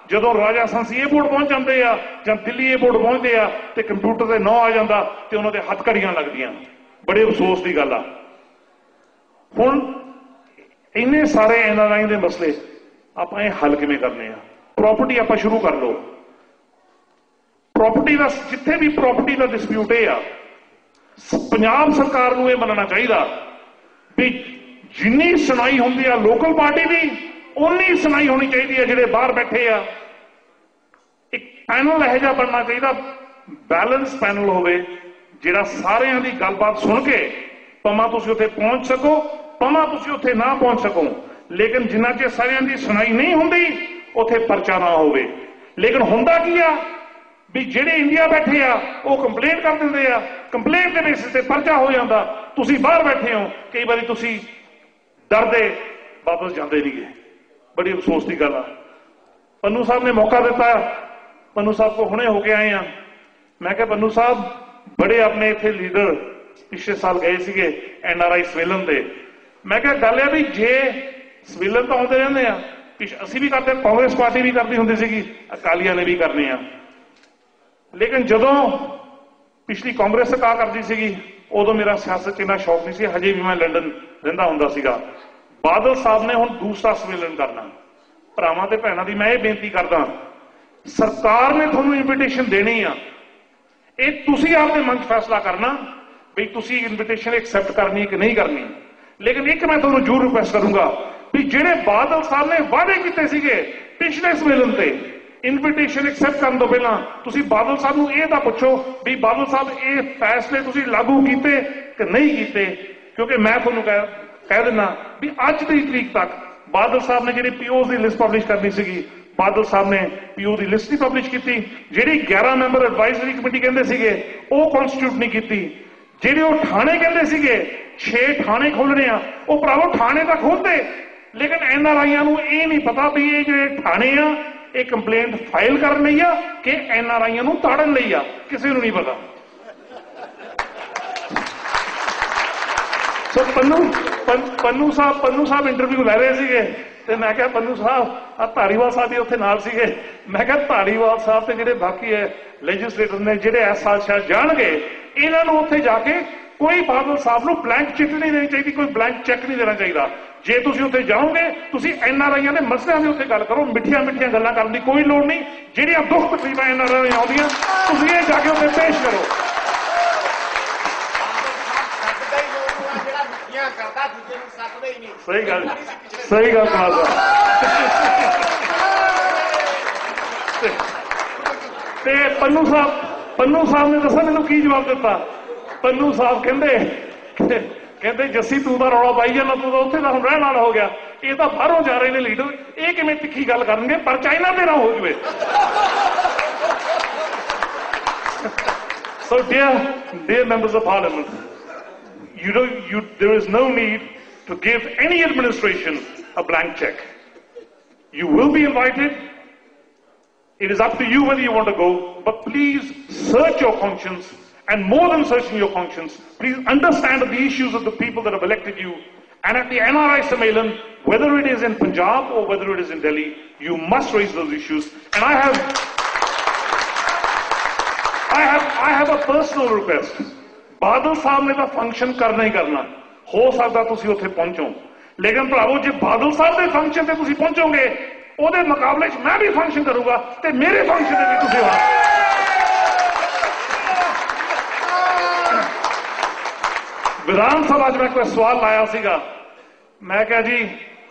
ਜਦੋਂ ਰਾਜਾ ਸੰਸੀ ਇਹ ਬੋਰਡ ਪਹੁੰਚ ਜਾਂਦੇ ਆ ਜਾਂ ਦਿੱਲੀ ਇਹ ਬੋਰਡ ਪਹੁੰਚਦੇ ਆ ਤੇ ਕੰਪਿਊਟਰ ਤੇ ਨਾਂ ਆ ਜਾਂਦਾ ਤੇ ਉਹਨਾਂ ਦੇ ਹੱਥ ਘੜੀਆਂ ਲੱਗਦੀਆਂ। ਬੜੇ ਅਫਸੋਸ ਦੀ ਗੱਲ ਆ। ਹੁਣ ਇੰਨੇ ਸਾਰੇ NRI ਦੇ ਮਸਲੇ ਆਪਾਂ ਇਹ ਹੱਲ ਕਿਵੇਂ ਕਰਨੇ ਆ? ਪ੍ਰਾਪਰਟੀ ਆਪਾਂ ਸ਼ੁਰੂ ਕਰ ਲਓ। ਪ੍ਰਾਪਰਟੀ ਦਾ ਜਿੱਥੇ ਵੀ ਪ੍ਰਾਪਰਟੀ ਦਾ ਡਿਸਪਿਊਟ ਇਹ ਆ, ਪੰਜਾਬ ਸਰਕਾਰ ਨੂੰ ਇਹ ਮੰਨਣਾ ਚਾਹੀਦਾ ਵੀ ਜਿੰਨੀ ਸੁਣਾਈ ਹੁੰਦੀ ਆ ਲੋਕਲ ਪਾਰਟੀ ਦੀ, ਉਨੀ ਸੁਣਾਈ ਹੋਣੀ ਚਾਹੀਦੀ ਹੈ ਜਿਹੜੇ ਬਾਹਰ ਬੈਠੇ ਆ। ਇੱਕ ਪੈਨਲ ਇਹੋ ਜਿਹਾ ਬਣਨਾ ਚਾਹੀਦਾ, ਬੈਲੈਂਸ ਪੈਨਲ ਹੋਵੇ, ਜਿਹੜਾ ਸਾਰਿਆਂ ਦੀ ਗੱਲਬਾਤ ਸੁਣ ਕੇ ਭਾਵੇਂ ਤੁਸੀਂ ਉੱਥੇ ਪਹੁੰਚ ਸਕੋ, ਭਾਵੇਂ ਤੁਸੀਂ ਉੱਥੇ ਨਾ ਪਹੁੰਚ ਸਕੋ, ਲੇਕਿਨ ਜਿੰਨਾ ਚਿਰ ਸਾਰਿਆਂ ਦੀ ਸੁਣਾਈ ਨਹੀਂ ਹੁੰਦੀ ਉੱਥੇ ਪਰਚਾ ਨਾ ਹੋਵੇ। ਲੇਕਿਨ ਹੁੰਦਾ ਕੀ ਆ ਵੀ ਜਿਹੜੇ ਇੰਡੀਆ ਬੈਠੇ ਆ ਉਹ ਕੰਪਲੇਂਟ ਕਰ ਦਿੰਦੇ ਆ, ਕੰਪਲੇਂਟ ਦੇ ਬੇਸਿਸ ਤੇ ਪਰਚਾ ਹੋ ਜਾਂਦਾ। ਤੁਸੀਂ ਬਾਹਰ ਬੈਠੇ ਹੋ, ਕਈ ਵਾਰੀ ਤੁਸੀਂ ਡਰਦੇ ਵਾਪਸ ਜਾਂਦੇ ਨਹੀਂਗੇ। ਬੜੀ ਅਫਸੋਸ ਦੀ ਗੱਲ ਆ। ਪੰਨੂ ਸਾਹਿਬ ਨੇ ਮੌਕਾ ਦਿੱਤਾ, ਪੰਨੂ ਸਾਹਿਬ ਕੋ ਹੁਣੇ ਹੋ ਕੇ ਆਏ ਆ। ਮੈਂ ਕਿਹਾ ਪੰਨੂ ਸਾਹਿਬ ਬੜੇ ਆਪਣੇ ਇੱਥੇ ਲੀਡਰ ਪਿਛਲੇ ਸਾਲ ਗਏ ਸੀਗੇ NRI ਸੰਮੇਲਨ ਤੇ। ਮੈਂ ਕਿਹਾ ਗੱਲ ਹੈ ਵੀ ਜੇ ਸੰਮੇਲਨ ਤਾਂ ਆਉਂਦੇ ਰਹਿੰਦੇ ਆ, ਅਸੀਂ ਵੀ ਕਰਦੇ, ਕਾਂਗਰਸ ਪਾਰਟੀ ਵੀ ਕਰਦੀ ਹੁੰਦੀ ਸੀਗੀ, ਅਕਾਲੀਆਂ ਨੇ ਵੀ ਕਰਨੇ ਆ, ਲੇਕਿਨ ਜਦੋਂ ਪਿਛਲੀ ਕਾਂਗਰਸ ਸਰਕਾਰ ਕਰਦੀ ਸੀਗੀ ਉਦੋਂ ਮੇਰਾ ਸਿਆਸਤ 'ਚ ਇੰਨਾ ਸ਼ੌਕ ਨਹੀਂ ਸੀ, ਹਜੇ ਵੀ ਮੈਂ ਲੰਡਨ ਰਹਿੰਦਾ ਹੁੰਦਾ ਸੀਗਾ। ਬਾਦਲ ਸਾਹਿਬ ਨੇ ਹੁਣ ਦੂਸਰਾ ਸੰਮੇਲਨ ਕਰਨਾ। ਭਰਾਵਾਂ ਤੇ ਭੈਣਾਂ ਦੀ ਮੈਂ ਇਹ ਬੇਨਤੀ ਕਰਦਾ, ਸਰਕਾਰ ਨੇ ਤੁਹਾਨੂੰ ਇਨਵੀਟੇਸ਼ਨ ਦੇਣੀ ਆ, ਇਹ ਤੁਸੀਂ ਆਪਦੇ ਮਨ 'ਚ ਫੈਸਲਾ ਕਰਨਾ ਵੀ ਤੁਸੀਂ ਇਨਵੀਟੇਸ਼ਨ ਐਕਸੈਪਟ ਕਰਨੀ ਕਿ ਨਹੀਂ ਕਰਨੀ। ਲੇਕਿਨ ਇੱਕ ਮੈਂ ਤੁਹਾਨੂੰ ਜ਼ਰੂਰ ਰਿਕੁਐਸਟ ਕਰੂੰਗਾ ਵੀ ਜਿਹੜੇ ਬਾਦਲ ਸਾਹਿਬ ਨੇ ਵਾਅਦੇ ਕੀਤੇ ਸੀਗੇ ਪਿਛਲੇ ਸੰਮੇਲਨ ਤੇ, ਇਨਵੀਟੇਸ਼ਨ ਐਕਸੈਪਟ ਕਰਨ ਤੋਂ ਪਹਿਲਾਂ ਤੁਸੀਂ ਬਾਦਲ ਸਾਹਿਬ ਨੂੰ ਇਹ ਤਾਂ ਪੁੱਛੋ ਵੀ ਬਾਦਲ ਸਾਹਿਬ ਇਹ ਫੈਸਲੇ ਤੁਸੀਂ ਲਾਗੂ ਕੀਤੇ ਕਿ ਨਹੀਂ ਕੀਤੇ। ਕਿਉਂਕਿ ਮੈਂ ਤੁਹਾਨੂੰ ਕਹਿ ਦਿੰਦਾ ਵੀ ਅੱਜ ਦੀ ਤਰੀਕ ਤੱਕ ਬਾਦਲ ਸਾਹਿਬ ਨੇ ਜਿਹੜੀ POs ਦੀ ਲਿਸਟ ਪਬਲਿਸ਼ ਕਰਨੀ ਸੀਗੀ, ਬਾਦਲ ਸਾਹਿਬ ਨੇ PO ਦੀ ਲਿਸਟ ਨਹੀਂ ਪਬਲਿਸ਼ ਕੀਤੀ। ਜਿਹੜੀ 11 ਮੈਂਬਰ ਐਡਵਾਈਜ਼ਰੀ ਕਮੇਟੀ ਕਹਿੰਦੇ ਸੀਗੇ ਉਹ ਕਨਸਟੀਟਿਊਟ ਨਹੀਂ ਕੀਤੀ। ਜਿਹੜੇ ਉਹ ਥਾਣੇ ਕਹਿੰਦੇ ਸੀਗੇ 6 ਥਾਣੇ ਖੋਲਣੇ ਆ, ਉਹ ਭਰਾਵੋ ਥਾਣੇ ਤਾਂ ਖੋਲਦੇ, ਲੇਕਿਨ NRIਆਂ ਨੂੰ ਇਹ ਨਹੀਂ ਪਤਾ ਵੀ ਇਹ ਜਿਹੜੇ ਥਾਣੇ ਆ ਇਹ ਕੰਪਲੇਂਟ ਫਾਈਲ ਕਰਨ ਲਈ ਆ ਕਿ NRIਆਂ ਨੂੰ ਤਾੜਨ ਲਈ ਆ, ਕਿਸੇ ਨੂੰ ਨਹੀਂ ਪਤਾ। ਸੋ ਪੰਨੂ ਸਾਹਿਬ ਇੰਟਰਵਿਊ ਲੈ ਰਹੇ ਸੀਗੇ ਤੇ ਮੈਂ ਕਿਹਾ ਪੰਨੂ ਸਾਹਿਬ ਆ ਧਾਰੀਵਾਲ ਸਾਹਿਬ ਵੀ ਉੱਥੇ ਨਾਲ ਸੀਗੇ। ਮੈਂ ਕਿਹਾ ਧਾਰੀਵਾਲ ਸਾਹਿਬ ਤੇ ਜਿਹੜੇ ਬਾਕੀ ਹੈ ਲੈਜਿਸਲੇਟਰ ਨੇ ਜਿਹੜੇ ਇਸ ਸਾਲ ਸ਼ਾਇਦ ਜਾਣਗੇ, ਇਹਨਾਂ ਨੂੰ ਉੱਥੇ ਜਾ ਕੇ ਕੋਈ ਬਾਦਲ ਸਾਹਿਬ ਨੂੰ ਬਲੈਂਕ ਚਿੱਠ ਨਹੀਂ ਦੇਣੀ ਚਾਹੀਦੀ, ਕੋਈ ਬਲੈਂਕ ਚੈੱਕ ਨਹੀਂ ਦੇਣਾ ਚਾਹੀਦਾ। ਜੇ ਤੁਸੀਂ ਉੱਥੇ ਜਾਓਗੇ ਤੁਸੀਂ NRIਆਂ ਦੇ ਮਸਲਿਆਂ ਦੇ ਉੱਤੇ ਗੱਲ ਕਰੋ, ਮਿੱਠੀਆਂ ਗੱਲਾਂ ਕਰਨ ਦੀ ਕੋਈ ਲੋੜ ਨਹੀਂ। ਜਿਹੜੀਆਂ ਦੁੱਖ ਤਕਲੀਫਾਂ NRI ਆਉਂਦੀਆਂ ਤੁਸੀਂ ਇਹ ਜਾ ਕੇ ਉੱਥੇ ਪੇਸ਼ ਕਰੋ। ਸਹੀ ਗੱਲ ਕਮਾਲ ਤੇ ਪੰਨੂ ਸਾਹਿਬ ਨੇ ਦੱਸਿਆ ਮੈਨੂੰ ਕੀ ਜਵਾਬ ਦਿੱਤਾ। ਪੰਨੂ ਸਾਹਿਬ ਕਹਿੰਦੇ ਜੱਸੀ ਤੂੰ ਤਾਂ ਰੌਲਾ ਪਾਈ ਜਾਂਦਾ, ਤੂੰ ਤਾਂ ਉੱਥੇ ਦਾ ਹੁਣ ਰਹਿਣ ਵਾਲਾ ਹੋ ਗਿਆ, ਇਹ ਤਾਂ ਬਾਹਰੋਂ ਜਾ ਰਹੇ ਨੇ ਲੀਡਰ, ਇਹ ਕਿਵੇਂ ਤਿੱਖੀ ਗੱਲ ਕਰਨਗੇ, ਪਰ ਚਾਈਨਾ ਤੇ ਨਾ ਹੋ ਜਵੇ। So dear members of parliament, there is no need to give any administration a blank check. You will be invited. It is up to you whether you want to go, but please search your conscience, and more than searching your conscience, please understand the issues of the people that have elected you. And at the NRI Sammelan, whether it is in Punjab or whether it is in Delhi, you must raise those issues. And I have a personal request. बादल साहब ने तो function करना ही करना, हो सकता तुसी उत्थे पहुंचो, लेकिन भरावो जे बादल साहब के फंक्शन ते तुसी पहुंचोगे, ਉਹਦੇ मुकाबले च मैं भी फंक्शन करूंगा ते मेरे फंक्शन ते भी तुसी आ। विधान सभा च मैं कोई सवाल लाया सीगा, मैं कहा जी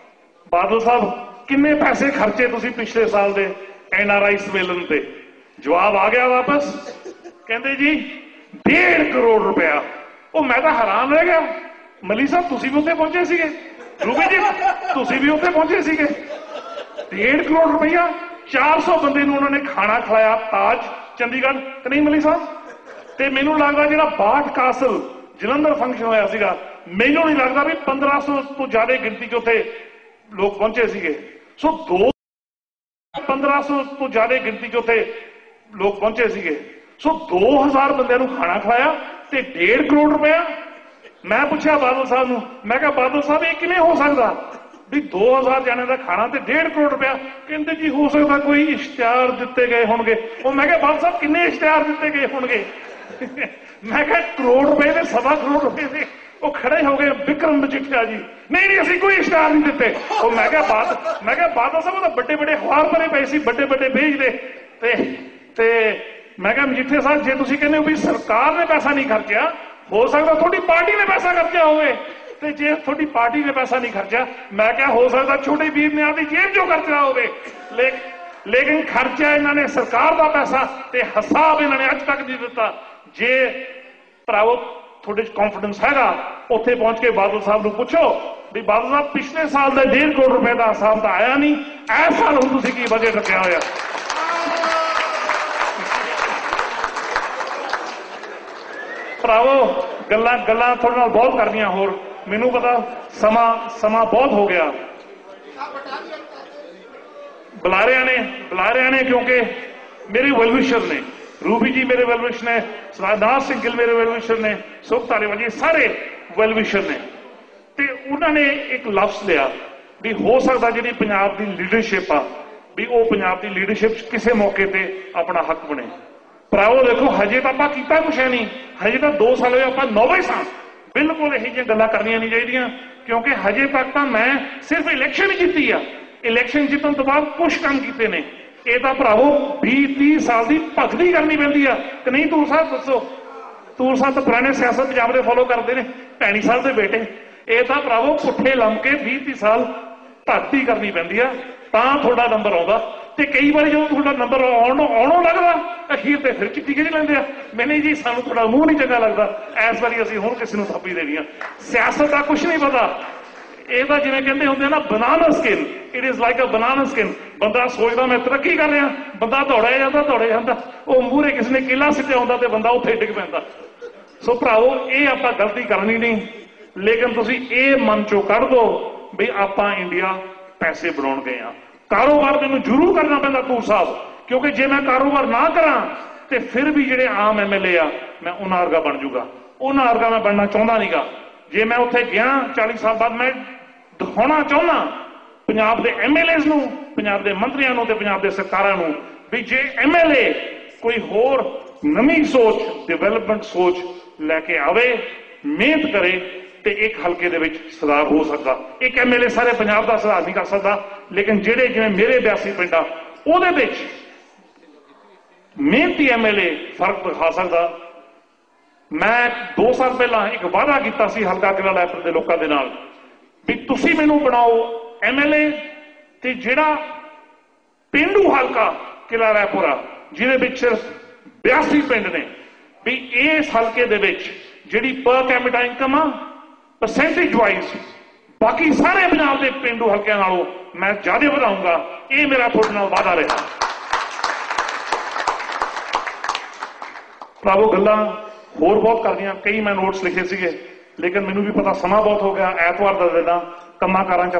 बादल साहब किन्ने पैसे खर्चे तुसी पिछले साल दे NRI सम्मेलन ते? जवाब आ गया वापस, कहते जी 1.5 करोड़ रुपया। ਉਹ मैं तो हैरान रह गया, मली साहब तुसी भी उत्थे पहुंचे सीगे, रूबी जी तुसी भी उत्थे पहुंचे सीगे। 1.5 करोड़ रुपया 400 बंदे ਨੂੰ ਉਹਨਾਂ ਨੇ ਖਾਣਾ ਖਿਲਾਇਆ ਤਾਜ ਚੰਡੀਗੜ੍ਹ ਤੇ ਨਹੀਂ ਮਲੀ ਸਾਹਿਬ। ਤੇ ਮੈਨੂੰ ਲੱਗਦਾ ਜਿਹੜਾ ਬਾਠ ਕਾਸਲ ਜਲੰਧਰ ਫੰਕਸ਼ਨ ਹੋਇਆ ਸੀਗਾ, ਮੈਨੂੰ ਨਹੀਂ ਲੱਗਦਾ ਵੀ 1500 ਤੋਂ ਜ਼ਿਆਦਾ ਗਿਣਤੀ 'ਚ ਉੱਥੇ ਲੋਕ ਪਹੁੰਚੇ ਸੀਗੇ। ਸੋ 1500 ਤੋਂ ਜ਼ਿਆਦਾ ਗਿਣਤੀ 'ਚ ਉੱਥੇ ਲੋਕ ਪਹੁੰਚੇ ਸੀਗੇ। ਸੋ 2000 ਬੰਦਿਆਂ ਨੂੰ ਖਾਣਾ ਖਿਲਾਇਆ ਤੇ 1.5 ਕਰੋੜ ਰੁਪਇਆ। ਮੈਂ ਪੁੱਛਿਆ ਬਾਦਲ ਸਾਹਿਬ ਨੂੰ, ਮੈਂ ਕਿਹਾ ਬਾਦਲ ਸਾਹਿਬ ਇਹ ਕਿਵੇਂ ਹੋ ਸਕਦਾ ਵੀ 2000 ਜਾਣੇ ਦਾ ਖਾਣਾ ਤੇ 1.5 ਕਰੋੜ ਰੁਪਇਆ? ਕਹਿੰਦੇ ਜੀ ਹੋ ਸਕਦਾ ਕੋਈ ਇਸ਼ਤਿਹਾਰ ਦਿੱਤੇ ਗਏ ਹੋਣਗੇ। ਉਹ ਮੈਂ ਕਿਹਾ ਬਾਦਲ ਸਾਹਿਬ ਕਿੰਨੇ ਇਸ਼ਤਿਹਾਰ ਦਿੱਤੇ ਗਏ ਹੋਣਗੇ? ਮੈਂ ਕਿਹਾ ਕਰੋੜ ਰੁਪਏ ਦੇ 1.25 ਕਰੋੜ ਰੁਪਏ ਦੇ। ਉਹ ਖੜੇ ਹੋ ਗਏ ਵਿਕਰਮ ਮਜੀਠੀਆ ਜੀ, ਨਹੀਂ ਅਸੀਂ ਕੋਈ ਇਸ਼ਤਿਹਾਰ ਨਹੀਂ ਦਿੱਤੇ। ਉਹ ਮੈਂ ਕਿਹਾ ਬਾਦਲ ਸਾਹਿਬ ਤਾਂ ਵੱਡੇ ਵੱਡੇ ਅਖਬਾਰ ਭਰੇ ਪਏ ਸੀ, ਵੱਡੇ ਵੱਡੇ ਪੇਜ ਦੇ। ਤੇ ਮੈਂ ਕਿਹਾ ਮਜੀਠੀਆ ਸਾਹਿਬ ਜੇ ਤੁਸੀਂ ਕਹਿੰਦੇ ਹੋ ਵੀ ਸਰਕਾਰ ਨੇ ਪੈਸਾ ਨਹੀਂ ਖਰਚਿਆ, ਹੋ ਸਕਦਾ ਤੁਹਾਡੀ ਪਾਰਟੀ ਨੇ ਪੈਸਾ ਖਰਚਿਆ ਹੋਵੇ। ਤੇ ਜੇ ਤੁਹਾਡੀ ਪਾਰਟੀ ਨੇ ਪੈਸਾ ਨਹੀਂ ਖਰਚਿਆ, ਮੈਂ ਕਿਹਾ ਹੋ ਸਕਦਾ ਛੋਟੇ ਵੀਰ ਨੇ ਆਪਦੀ ਜੇਬ ਚੋਂ ਖਰਚਿਆ ਹੋਵੇ। ਲੇਕਿਨ ਖਰਚਾ ਇਹਨਾਂ ਨੇ ਸਰਕਾਰ ਦਾ ਪੈਸਾ ਤੇ ਹਿਸਾਬ ਇਹਨਾਂ ਨੇ ਅੱਜ ਤੱਕ ਨਹੀਂ ਦਿੱਤਾ। ਜੇ ਭਰਾਵੋ ਤੁਹਾਡੇ 'ਚ ਕੌਨਫੀਡੈਂਸ ਹੈਗਾ, ਉੱਥੇ ਪਹੁੰਚ ਕੇ ਬਾਦਲ ਸਾਹਿਬ ਨੂੰ ਪੁੱਛੋ ਵੀ ਬਾਦਲ ਸਾਹਿਬ ਪਿਛਲੇ ਸਾਲ ਦਾ 1.5 ਕਰੋੜ ਰੁਪਏ ਦਾ ਹਿਸਾਬ ਤਾਂ ਆਇਆ ਨਹੀਂ, ਇਸ ਸਾਲ ਹੁਣ ਤੁਸੀਂ ਕੀ ਬਜਟ ਰੱਖਿਆ ਹੋਇਆ? ਭਰਾਵੋ ਗੱਲਾਂ ਤੁਹਾਡੇ ਨਾਲ ਬਹੁਤ ਕਰਨੀਆਂ, ਹੋਰ ਮੈਨੂੰ ਪਤਾ ਸਮਾਂ ਬਹੁਤ ਹੋ ਗਿਆ। ਬੁਲਾ ਰਿਆਂ ਨੇ ਕਿਉਂਕਿ ਮੇਰੇ ਵੈਲਵਿਸ਼ਰ ਨੇ, रूबी जी मेरे वेलविशर ने, सरदार सिंह गिल मेरे वेलविशर ने, सुख धालीवाल जी सारे वेलविशर ने। ते उन्होंने एक लफ्ज लिया भी हो सकता जी पंजाब की लीडरशिप आ भी वो पंजाब की लीडरशिप किसी मौके पर अपना हक बने। भरावो देखो हजे तो आप किया कुछ है नहीं, हजे तो 2 साल हुए आप नौवे साल। बिल्कुल यही गल्लां करनियां नहीं चाहिए, क्योंकि हजे तक तो मैं सिर्फ इलैक्शन जीती आ। इलैक्शन जीतन तो बाद कुछ काम किए ने, ਇਹ ਤਾਂ ਭਰਾਵੋ 20-30 ਸਾਲ ਦੀ ਭਗਤੀ ਕਰਨੀ ਪੈਂਦੀ ਆ ਕਿ ਨਹੀਂ? ਤੂਰ ਸਾਹਿਬ ਦੱਸੋ, ਤੂਰ ਸਾਹਿਬ ਤਾਂ ਪੁਰਾਣੇ ਸਿਆਸਤ ਪੰਜਾਬ ਦੇ ਫੋਲੋ ਕਰਦੇ ਨੇ, ਭੈਣੀ ਸਾਹਿਬ ਦੇ ਬੇਟੇ। ਇਹ ਤਾਂ ਭਰਾਵੋ ਪੁੱਠੇ ਲੰਮ ਕੇ 20-30 ਸਾਲ ਭਗਤੀ ਕਰਨੀ ਪੈਂਦੀ ਆ ਤਾਂ ਤੁਹਾਡਾ ਨੰਬਰ ਆਉਂਦਾ। ਤੇ ਕਈ ਵਾਰੀ ਜਦੋਂ ਤੁਹਾਡਾ ਨੰਬਰ ਆਉਣੋਂ ਲੱਗਦਾ, ਅਖੀਰ ਤੇ ਫਿਰ ਚਿੱਟੀ ਖਿੱਚ ਲੈਂਦੇ ਆ, ਮੈਨੇ ਜੀ ਸਾਨੂੰ ਤੁਹਾਡਾ ਮੂੰਹ ਨਹੀਂ ਚੰਗਾ ਲੱਗਦਾ, ਇਸ ਵਾਰੀ ਅਸੀਂ ਹੁਣ ਕਿਸੇ ਨੂੰ ਥਾਪੀ ਦੇਣੀ ਆ। ਸਿਆਸਤ ਦਾ ਕੁਛ ਨਹੀਂ ਪਤਾ। ਇਹ ਤਾਂ ਜਿਵੇਂ ਕਹਿੰਦੇ ਹੁੰਦੇ ਨਾ banana skin, it is like a banana skin. ਬੰਦਾ ਸੋਚਦਾ ਮੈਂ ਤਰੱਕੀ ਕਰ ਰਿਹਾ, ਬੰਦਾ ਦੌੜਿਆ ਜਾਂਦਾ, ਉਹ ਮੂਹਰੇ ਕਿਸੇ ਨੇ ਕੇਲਾ ਸਿੱਟਿਆ ਹੁੰਦਾ ਤੇ ਬੰਦਾ ਉੱਥੇ ਡਿੱਗ ਪੈਂਦਾ। ਸੋ ਭਰਾਵੋ ਇਹ ਆਪਾਂ ਗਲਤੀ ਕਰਨੀ ਨਹੀਂ, ਲੇਕਿਨ ਤੁਸੀਂ ਇਹ ਮਨ ਚੋਂ ਕੱਢ ਦੋ ਵੀ ਆਪਾਂ ਇੰਡੀਆ ਪੈਸੇ ਬਣਾਉਣ ਗਏ ਆ। ਕਾਰੋਬਾਰ ਮੈਨੂੰ ਜ਼ਰੂਰ ਕਰਨਾ ਪੈਂਦਾ ਤੂਰ ਸਾਹਿਬ, ਕਿਉਂਕਿ ਜੇ ਮੈਂ ਕਾਰੋਬਾਰ ਨਾ ਕਰਾਂ ਤੇ ਫਿਰ ਵੀ ਜਿਹੜੇ ਆਮ MLA ਆ ਮੈਂ ਉਹਨਾਂ ਵਰਗਾ ਬਣ ਜੂਗਾ। ਉਹਨਾਂ ਵਰਗਾ ਮੈਂ ਬਣਨਾ ਚਾਹੁੰਦਾ ਨਹੀਂਗਾ। ਜੇ ਮੈਂ ਉੱਥੇ ਗਿਆ 40 ਸਾਲ ਬਾਅਦ, ਮੈਂ ਦਿਖਾਉਣਾ ਚਾਹੁੰਦਾ ਪੰਜਾਬ ਦੇ MLAs ਨੂੰ, ਪੰਜਾਬ ਦੇ ਮੰਤਰੀਆਂ ਨੂੰ ਤੇ ਪੰਜਾਬ ਦੇ ਸਰਕਾਰਾਂ ਨੂੰ ਵੀ ਜੇ MLA ਕੋਈ ਹੋਰ ਨਵੀਂ ਸੋਚ, ਡਿਵੈਲਪਮੈਂਟ ਸੋਚ ਲੈ ਕੇ ਆਵੇ, ਮਿਹਨਤ ਕਰੇ ਤੇ ਇੱਕ ਹਲਕੇ ਦੇ ਵਿੱਚ ਸੁਧਾਰ ਹੋ ਸਕਦਾ। ਇੱਕ MLA ਸਾਰੇ ਪੰਜਾਬ ਦਾ ਸੁਧਾਰ ਨਹੀਂ ਕਰ ਸਕਦਾ, ਲੇਕਿਨ ਜਿਹੜੇ ਜਿਵੇਂ ਮੇਰੇ 82 ਪਿੰਡ ਆ ਉਹਦੇ ਵਿੱਚ ਮਿਹਨਤੀ MLA ਫਰਕ ਦਿਖਾ ਸਕਦਾ। मैं 2 साल पहला एक वादा किया सी हल्का किला लैपर के लोगों के नाल भी तुसी मैनू बनाओ MLA ते जिहड़ा पेंडू हल्का किला रैपुरा जिहदे विच सिर्फ 82 पिंड ने भी इस हल्के दे विच जिहड़ी पर कैपिटा इनकम आ परसेंटेज वाइज बाकी सारे पंजाब के पेंडू हल्कों नालों मैं ज्यादा बढ़ाऊंगा। ये मेरा तुहाडे नाल वादा रहा। भरावो गल्लां होर बहुत करदियां, कई मैं नोट्स लिखे सीगे ਲੇਕਿਨ ਮੈਨੂੰ ਵੀ ਪਤਾ ਸਮਾਂ ਬਹੁਤ ਹੋ ਗਿਆ, ਐਤਵਾਰ ਦਾ ਦਿਨ ਆ, ਕੰਮਾਂ ਕਾਰਾਂ 'ਚ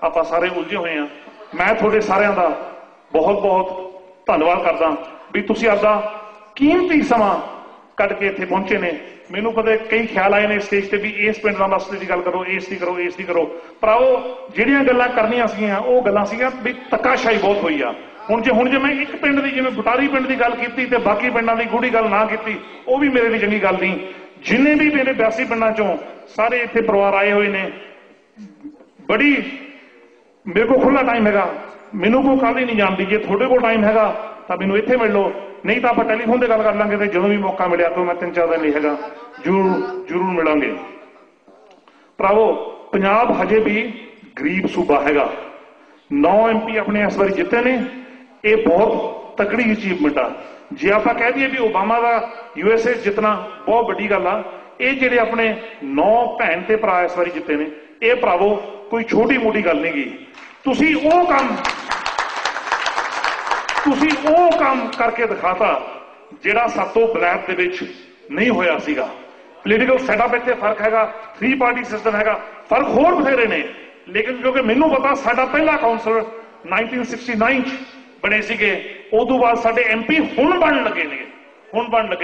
ਆਪਾਂ ਸਾਰੇ ਉਲਝੇ ਹੋਏ ਆ। ਮੈਂ ਤੁਹਾਡੇ ਸਾਰਿਆਂ ਦਾ ਬਹੁਤ ਬਹੁਤ ਧੰਨਵਾਦ ਕਰਦਾ ਵੀ ਤੁਸੀਂ ਆਪਦਾ ਕੀਮਤੀ ਸਮਾਂ ਕੱਢ ਕੇ ਇੱਥੇ ਪਹੁੰਚੇ ਨੇ। ਮੈਨੂੰ ਕਦੇ ਕਈ ਖਿਆਲ ਆਏ ਨੇ ਸਟੇਜ ਤੇ ਵੀ ਇਸ ਪਿੰਡ ਦਾ ਮਸਲੇ ਦੀ ਗੱਲ ਕਰੋ, ਇਸ ਦੀ ਕਰੋ, ਇਸ ਦੀ ਕਰੋ, ਪਰ ਉਹ ਜਿਹੜੀਆਂ ਗੱਲਾਂ ਕਰਨੀਆਂ ਸੀਗੀਆਂ ਉਹ ਗੱਲਾਂ ਸੀਗੀਆਂ ਵੀ ਧੱਕਾਸ਼ਾਹੀ ਬਹੁਤ ਹੋਈ ਆ। ਹੁਣ ਜੇ ਮੈਂ ਇੱਕ ਪਿੰਡ ਦੀ ਜਿਵੇਂ ਬਟਾਲੀ ਪਿੰਡ ਦੀ ਗੱਲ ਕੀਤੀ ਤੇ ਬਾਕੀ ਪਿੰਡਾਂ ਦੀ ਗੂੜੀ ਗੱਲ ਨਾ ਕੀਤੀ, ਉਹ ਵੀ ਮੇਰੇ ਲਈ ਚੰਗੀ ਗੱਲ ਨਹੀਂ। ਜਿੰਨੇ ਵੀ ਮੇਰੇ 82 ਪਿੰਡਾਂ ਚੋਂ ਸਾਰੇ ਇੱਥੇ ਪਰਿਵਾਰ ਆਏ ਹੋਏ ਨੇ, ਬੜੀ ਮੇਰੇ ਕੋਲ ਖੁੱਲਾ ਟਾਈਮ ਹੈਗਾ, ਮੈਨੂੰ ਕੋਈ ਗੱਲ ਹੀ ਨਹੀਂ ਜਾਣਦੀ। ਜੇ ਤੁਹਾਡੇ ਕੋਲ ਟਾਈਮ ਹੈਗਾ ਤਾਂ ਮੈਨੂੰ ਇੱਥੇ ਮਿਲ ਲਓ, ਨਹੀਂ ਤਾਂ ਆਪਾਂ ਟੈਲੀਫੋਨ ਤੇ ਗੱਲ ਕਰ ਲਾਂਗੇ ਤੇ ਜਦੋਂ ਵੀ ਮੌਕਾ ਮਿਲਿਆ ਤਾਂ ਮੈਂ 3-4 ਦਿਨ ਲਈ ਹੈਗਾ, ਜ਼ਰੂਰ ਮਿਲਾਂਗੇ। ਭਰਾਵੋ, ਪੰਜਾਬ ਹਜੇ ਵੀ ਗਰੀਬ ਸੂਬਾ ਹੈਗਾ। 9 MP ਆਪਣੇ ਇਸ ਵਾਰੀ ਜਿੱਤੇ ਨੇ, ਇਹ ਬਹੁਤ ਤਕੜੀ ਅਚੀਵਮੈਂਟ ਆ। ਜੇ ਆਪਾਂ ਕਹਿ ਦਈਏ ਵੀ ਓਬਾਮਾ ਦਾ USA ਜਿੱਤਣਾ ਬਹੁਤ ਵੱਡੀ ਗੱਲ ਆ, ਇਹ ਜਿਹੜੇ ਆਪਣੇ 9 ਭੈਣ ਤੇ ਭਰਾ ਇਸ ਵਾਰੀ ਜਿੱਤੇ ਨੇ, ਇਹ ਭਰਾਵੋ ਕੋਈ ਛੋਟੀ ਮੋਟੀ ਗੱਲ ਨਹੀਂ ਗੀ। ਤੁਸੀਂ ਉਹ ਕੰਮ ਕਰਕੇ ਦਿਖਾਤਾ ਜਿਹੜਾ ਸਾਤੋਂ ਬਲੈਕ ਦੇ ਵਿੱਚ ਨਹੀਂ ਹੋਇਆ ਸੀਗਾ। ਪੋਲੀਟੀਕਲ ਸੈਟਅਪ ਇੱਥੇ ਫਰਕ ਹੈਗਾ, 3 ਪਾਰਟੀ ਸਿਸਟਮ ਹੈਗਾ, ਫਰਕ ਹੋਰ ਬਥੇਰੇ ਨੇ। ਲੇਕਿਨ ਕਿਉਂਕਿ ਮੈਨੂੰ ਪਤਾ ਸਾਡਾ ਪਹਿਲਾ ਕਾਉਂਸਲਰ 1969 ਚ ਬਣੇ ਸੀਗੇ, ਉਦੋਂ ਬਾਅਦ ਸਾਡੇ MP ਹੁਣ ਬਣਨ ਲੱਗੇ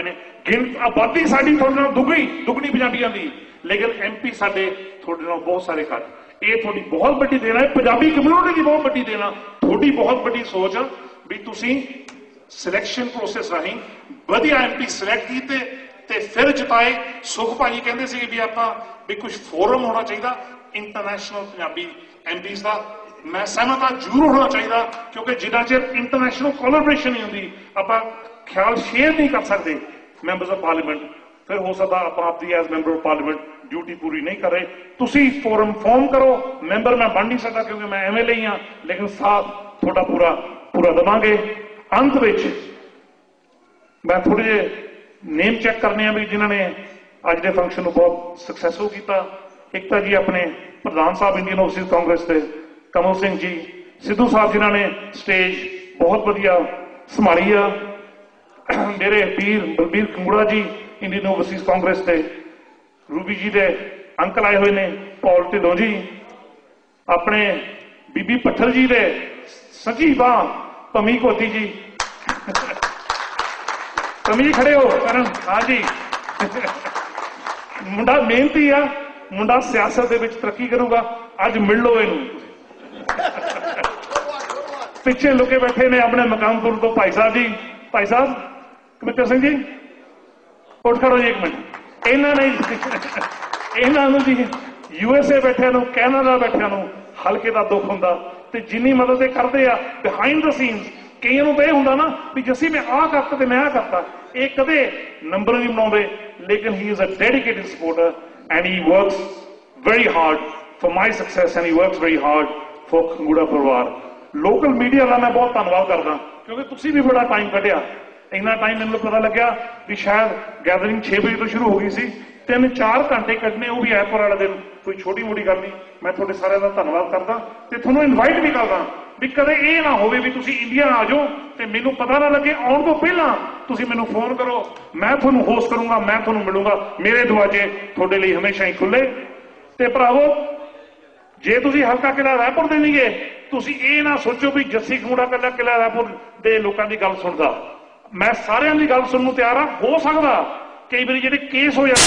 ਨੇ। ਆਬਾਦੀ ਸਾਡੀ ਤੁਹਾਡੇ ਨਾਲ ਦੁੱਗਣੀ ਪੰਜਾਬੀਆਂ ਦੀ, ਲੇਕਿਨ MP ਸਾਡੇ ਤੁਹਾਡੇ ਨਾਲ ਬਹੁਤ ਸਾਰੇ ਘੱਟ। ਇਹ ਤੁਹਾਡੀ ਬਹੁਤ ਵੱਡੀ ਦੇਣ ਹੈ, ਪੰਜਾਬੀ ਕਮਿਊਨਿਟੀ ਦੀ ਬਹੁਤ ਵੱਡੀ ਦੇਣ ਆ, ਤੁਹਾਡੀ ਬਹੁਤ ਵੱਡੀ ਸੋਚ ਆ ਵੀ ਤੁਸੀਂ ਸਿਲੈਕਸ਼ਨ ਪ੍ਰੋਸੈਸ ਰਾਹੀਂ ਵਧੀਆ MP ਸਿਲੈਕਟ ਕੀਤੇ ਤੇ ਫਿਰ ਜਿਤਾਏ। ਸੁਖ ਭਾਜੀ ਕਹਿੰਦੇ ਸੀ ਵੀ ਆਪਾਂ ਵੀ ਕੁਝ ਫੋਰਮ ਹੋਣਾ ਚਾਹੀਦਾ ਇੰਟਰਨੈਸ਼ਨਲ ਪੰਜਾਬੀ MPs ਦਾ। ਮੈਂ ਸਹਿਮਤ ਹਾਂ, ਜ਼ਰੂਰ ਹੋਣਾ ਚਾਹੀਦਾ, ਕਿਉਂਕਿ ਜਿੰਨਾ ਚਿਰ ਇੰਟਰਨੈਸ਼ਨਲ ਕੋਲੈਬੋਰੇਸ਼ਨ ਨਹੀਂ ਹੁੰਦੀ ਆਪਾਂ ਖਿਆਲ ਸ਼ੇਅਰ ਨਹੀਂ ਕਰ ਸਕਦੇ ਮੈਂਬਰਸ ਆਫ ਪਾਰਲੀਮੈਂਟ। ਫਿਰ ਹੋ ਸਕਦਾ ਆਪਾਂ ਆਪਦੀ as member of parliament duty ਪੂਰੀ ਨਹੀਂ ਕਰ ਰਹੇ। ਤੁਸੀਂ ਫੋਰਮ ਫਾਰਮ ਕਰੋ, ਮੈਂਬਰ ਮੈਂ ਬਣ ਨਹੀਂ ਸਕਦਾ ਕਿਉਂਕਿ ਮੈਂ MLA ਹੀ ਹਾਂ, ਲੇਕਿਨ ਸਾਥ ਤੁਹਾਡਾ ਪੂਰਾ ਦੇਵਾਂਗੇ। ਅੰਤ ਵਿੱਚ ਮੈਂ ਥੋੜੇ ਜਿਹੇ ਨੇਮ ਚੈੱਕ ਕਰਨੇ ਆ ਵੀ ਜਿਨ੍ਹਾਂ ਨੇ ਅੱਜ ਦੇ ਫੰਕਸ਼ਨ ਨੂੰ ਬਹੁਤ ਸਕਸੈਸਫੁਲ ਕੀਤਾ। ਇੱਕ ਤਾਂ ਜੀ ਆਪਣੇ ਪ੍ਰਧਾਨ ਸਾਹਿਬ ਇੰਡੀਅਨ ਓਵਰਸੀਜ਼ ਕਾਂਗਰਸ ਦੇ ਕਮਲ ਸਿੰਘ ਜੀ, ਸਿੱਧੂ ਸਾਹਿਬ ਜਿਨ੍ਹਾਂ ਨੇ ਸਟੇਜ ਬਹੁਤ ਵਧੀਆ ਸੰਭਾਲੀ ਆ, ਮੇਰੇ ਵੀਰ ਬਲਬੀਰ ਕੰਗੂੜਾ ਜੀ ਇੰਡੀਅਨ ਓਵਰਸੀਜ਼ ਕਾਂਗਰਸ ਦੇ, ਰੂਬੀ ਜੀ ਦੇ ਅੰਕਲ ਆਏ ਹੋਏ ਨੇ, ਪੌਲ ਢਿੱਲੋਂ ਜੀ, ਆਪਣੇ ਬੀਬੀ ਪੱਠਲ ਜੀ ਦੇ ਸੱਜੀ ਬਾਂਹ ਭਮੀ ਕੋਤੀ ਜੀ, ਭਮੀ ਖੜੇ ਹੋ ਕਰਨ, ਹਾਂ ਜੀ। ਮੁੰਡਾ ਮਿਹਨਤੀ ਆ, ਮੁੰਡਾ ਸਿਆਸਤ ਦੇ ਵਿੱਚ ਤਰੱਕੀ ਕਰੂਗਾ, ਅੱਜ ਮਿਲ ਲਓ ਇਹਨੂੰ। ਪਿੱਛੇ ਲੁਕੇ ਬੈਠੇ ਨੇ ਆਪਣੇ ਮਕਾਮਪੁਰ ਤੋਂ ਭਾਈ ਸਾਹਿਬ ਜੀ, ਭਾਈ ਸਾਹਿਬ ਕਮਿੱਤਰ ਸਿੰਘ ਜੀ, ਉੱਠ ਖੜੋ ਜੀ 1 ਮਿੰਟ। ਇਹਨਾਂ ਨੂੰ ਜੀ USA ਬੈਠਿਆਂ ਨੂੰ, ਕੈਨੇਡਾ ਬੈਠਿਆਂ ਨੂੰ ਹਲਕੇ ਦਾ ਦੁੱਖ ਹੁੰਦਾ ਤੇ ਜਿੰਨੀ ਮਦਦ ਇਹ ਕਰਦੇ ਆ ਬਿਹਾਈਂਡ ਦ ਸੀਨਸ, ਕਈਆਂ ਨੂੰ ਤਾਂ ਇਹ ਹੁੰਦਾ ਨਾ ਵੀ ਜੱਸੀ ਮੈਂ ਆਹ ਕਰਤਾ ਤੇ ਮੈਂ ਆਹ ਕਰਤਾ, ਇਹ ਕਦੇ ਨੰਬਰ ਨਹੀਂ ਬਣਾਉਂਦੇ। ਲੇਕਿਨ he is a dedicated supporter and he works very hard for my success and he works very hard for Khangura ਪਰਿਵਾਰ। ਲੋਕਲ ਮੀਡੀਆ ਦਾ ਮੈਂ ਬਹੁਤ ਧੰਨਵਾਦ ਕਰਦਾ ਕਿਉਂਕਿ ਤੁਸੀਂ ਵੀ ਬੜਾ ਟਾਈਮ ਕੱਢਿਆ। ਇੰਨਾ ਟਾਈਮ ਮੈਨੂੰ ਪਤਾ ਲੱਗਿਆ ਵੀ ਸ਼ਾਇਦ ਗੈਦਰਿੰਗ 6 ਵਜੇ ਤੋਂ ਸ਼ੁਰੂ ਹੋ ਗਈ ਸੀ, 3-4 ਘੰਟੇ ਕੱਢਣੇ, ਉਹ ਵੀ ਐਤਵਾਰ ਵਾਲਾ ਦਿਨ, ਕੋਈ ਛੋਟੀ ਮੋਟੀ ਗੱਲ ਨਹੀਂ। ਮੈਂ ਤੁਹਾਡੇ ਸਾਰਿਆਂ ਦਾ ਧੰਨਵਾਦ ਕਰਦਾ ਤੇ ਤੁਹਾਨੂੰ ਇਨਵਾਈਟ ਵੀ ਕਰਦਾ ਵੀ ਕਦੇ ਇਹ ਨਾ ਹੋਵੇ ਵੀ ਤੁਸੀਂ ਇੰਡੀਆ ਆ ਜਾਓ ਤੇ ਮੈਨੂੰ ਪਤਾ ਨਾ ਲੱਗੇ, ਆਉਣ ਤੋਂ ਪਹਿਲਾਂ ਤੁਸੀਂ ਮੈਨੂੰ ਫੋਨ ਕਰੋ, ਮੈਂ ਤੁਹਾਨੂੰ ਹੋਸਟ ਕਰੂੰਗਾ, ਮੈਂ ਤੁਹਾਨੂੰ ਮਿਲੂੰਗਾ। ਮੇਰੇ ਦਰਵਾਜ਼ੇ ਤੁਹਾਡੇ ਲਈ ਹਮੇਸ਼ਾ ਹੀ ਖੁੱਲੇ। ਤੇ ਭਰਾਵੋ, ਜੇ ਤੁਸੀਂ ਹਲਕਾ ਕਿਲ੍ਹਾ ਰਾਏਪੁਰ ਦੇ ਨਹੀਂਗੇ, ਤੁਸੀਂ ਇਹ ਨਾ ਸੋਚੋ ਵੀ ਜੱਸੀ ਖੰਗੂੜਾ ਕੱਲਾ ਕਿਲ੍ਹਾ ਰਾਏਪੁਰ ਦੇ ਲੋਕਾਂ ਦੀ ਗੱਲ ਸੁਣਦਾ। ਮੈਂ ਸਾਰਿਆਂ ਦੀ ਗੱਲ ਸੁਣਨ ਨੂੰ ਤਿਆਰ ਆ। ਹੋ ਸਕਦਾ ਕਈ ਵਾਰੀ ਜਿਹੜੇ ਕੇਸ ਹੋ ਜਾਂਦੇ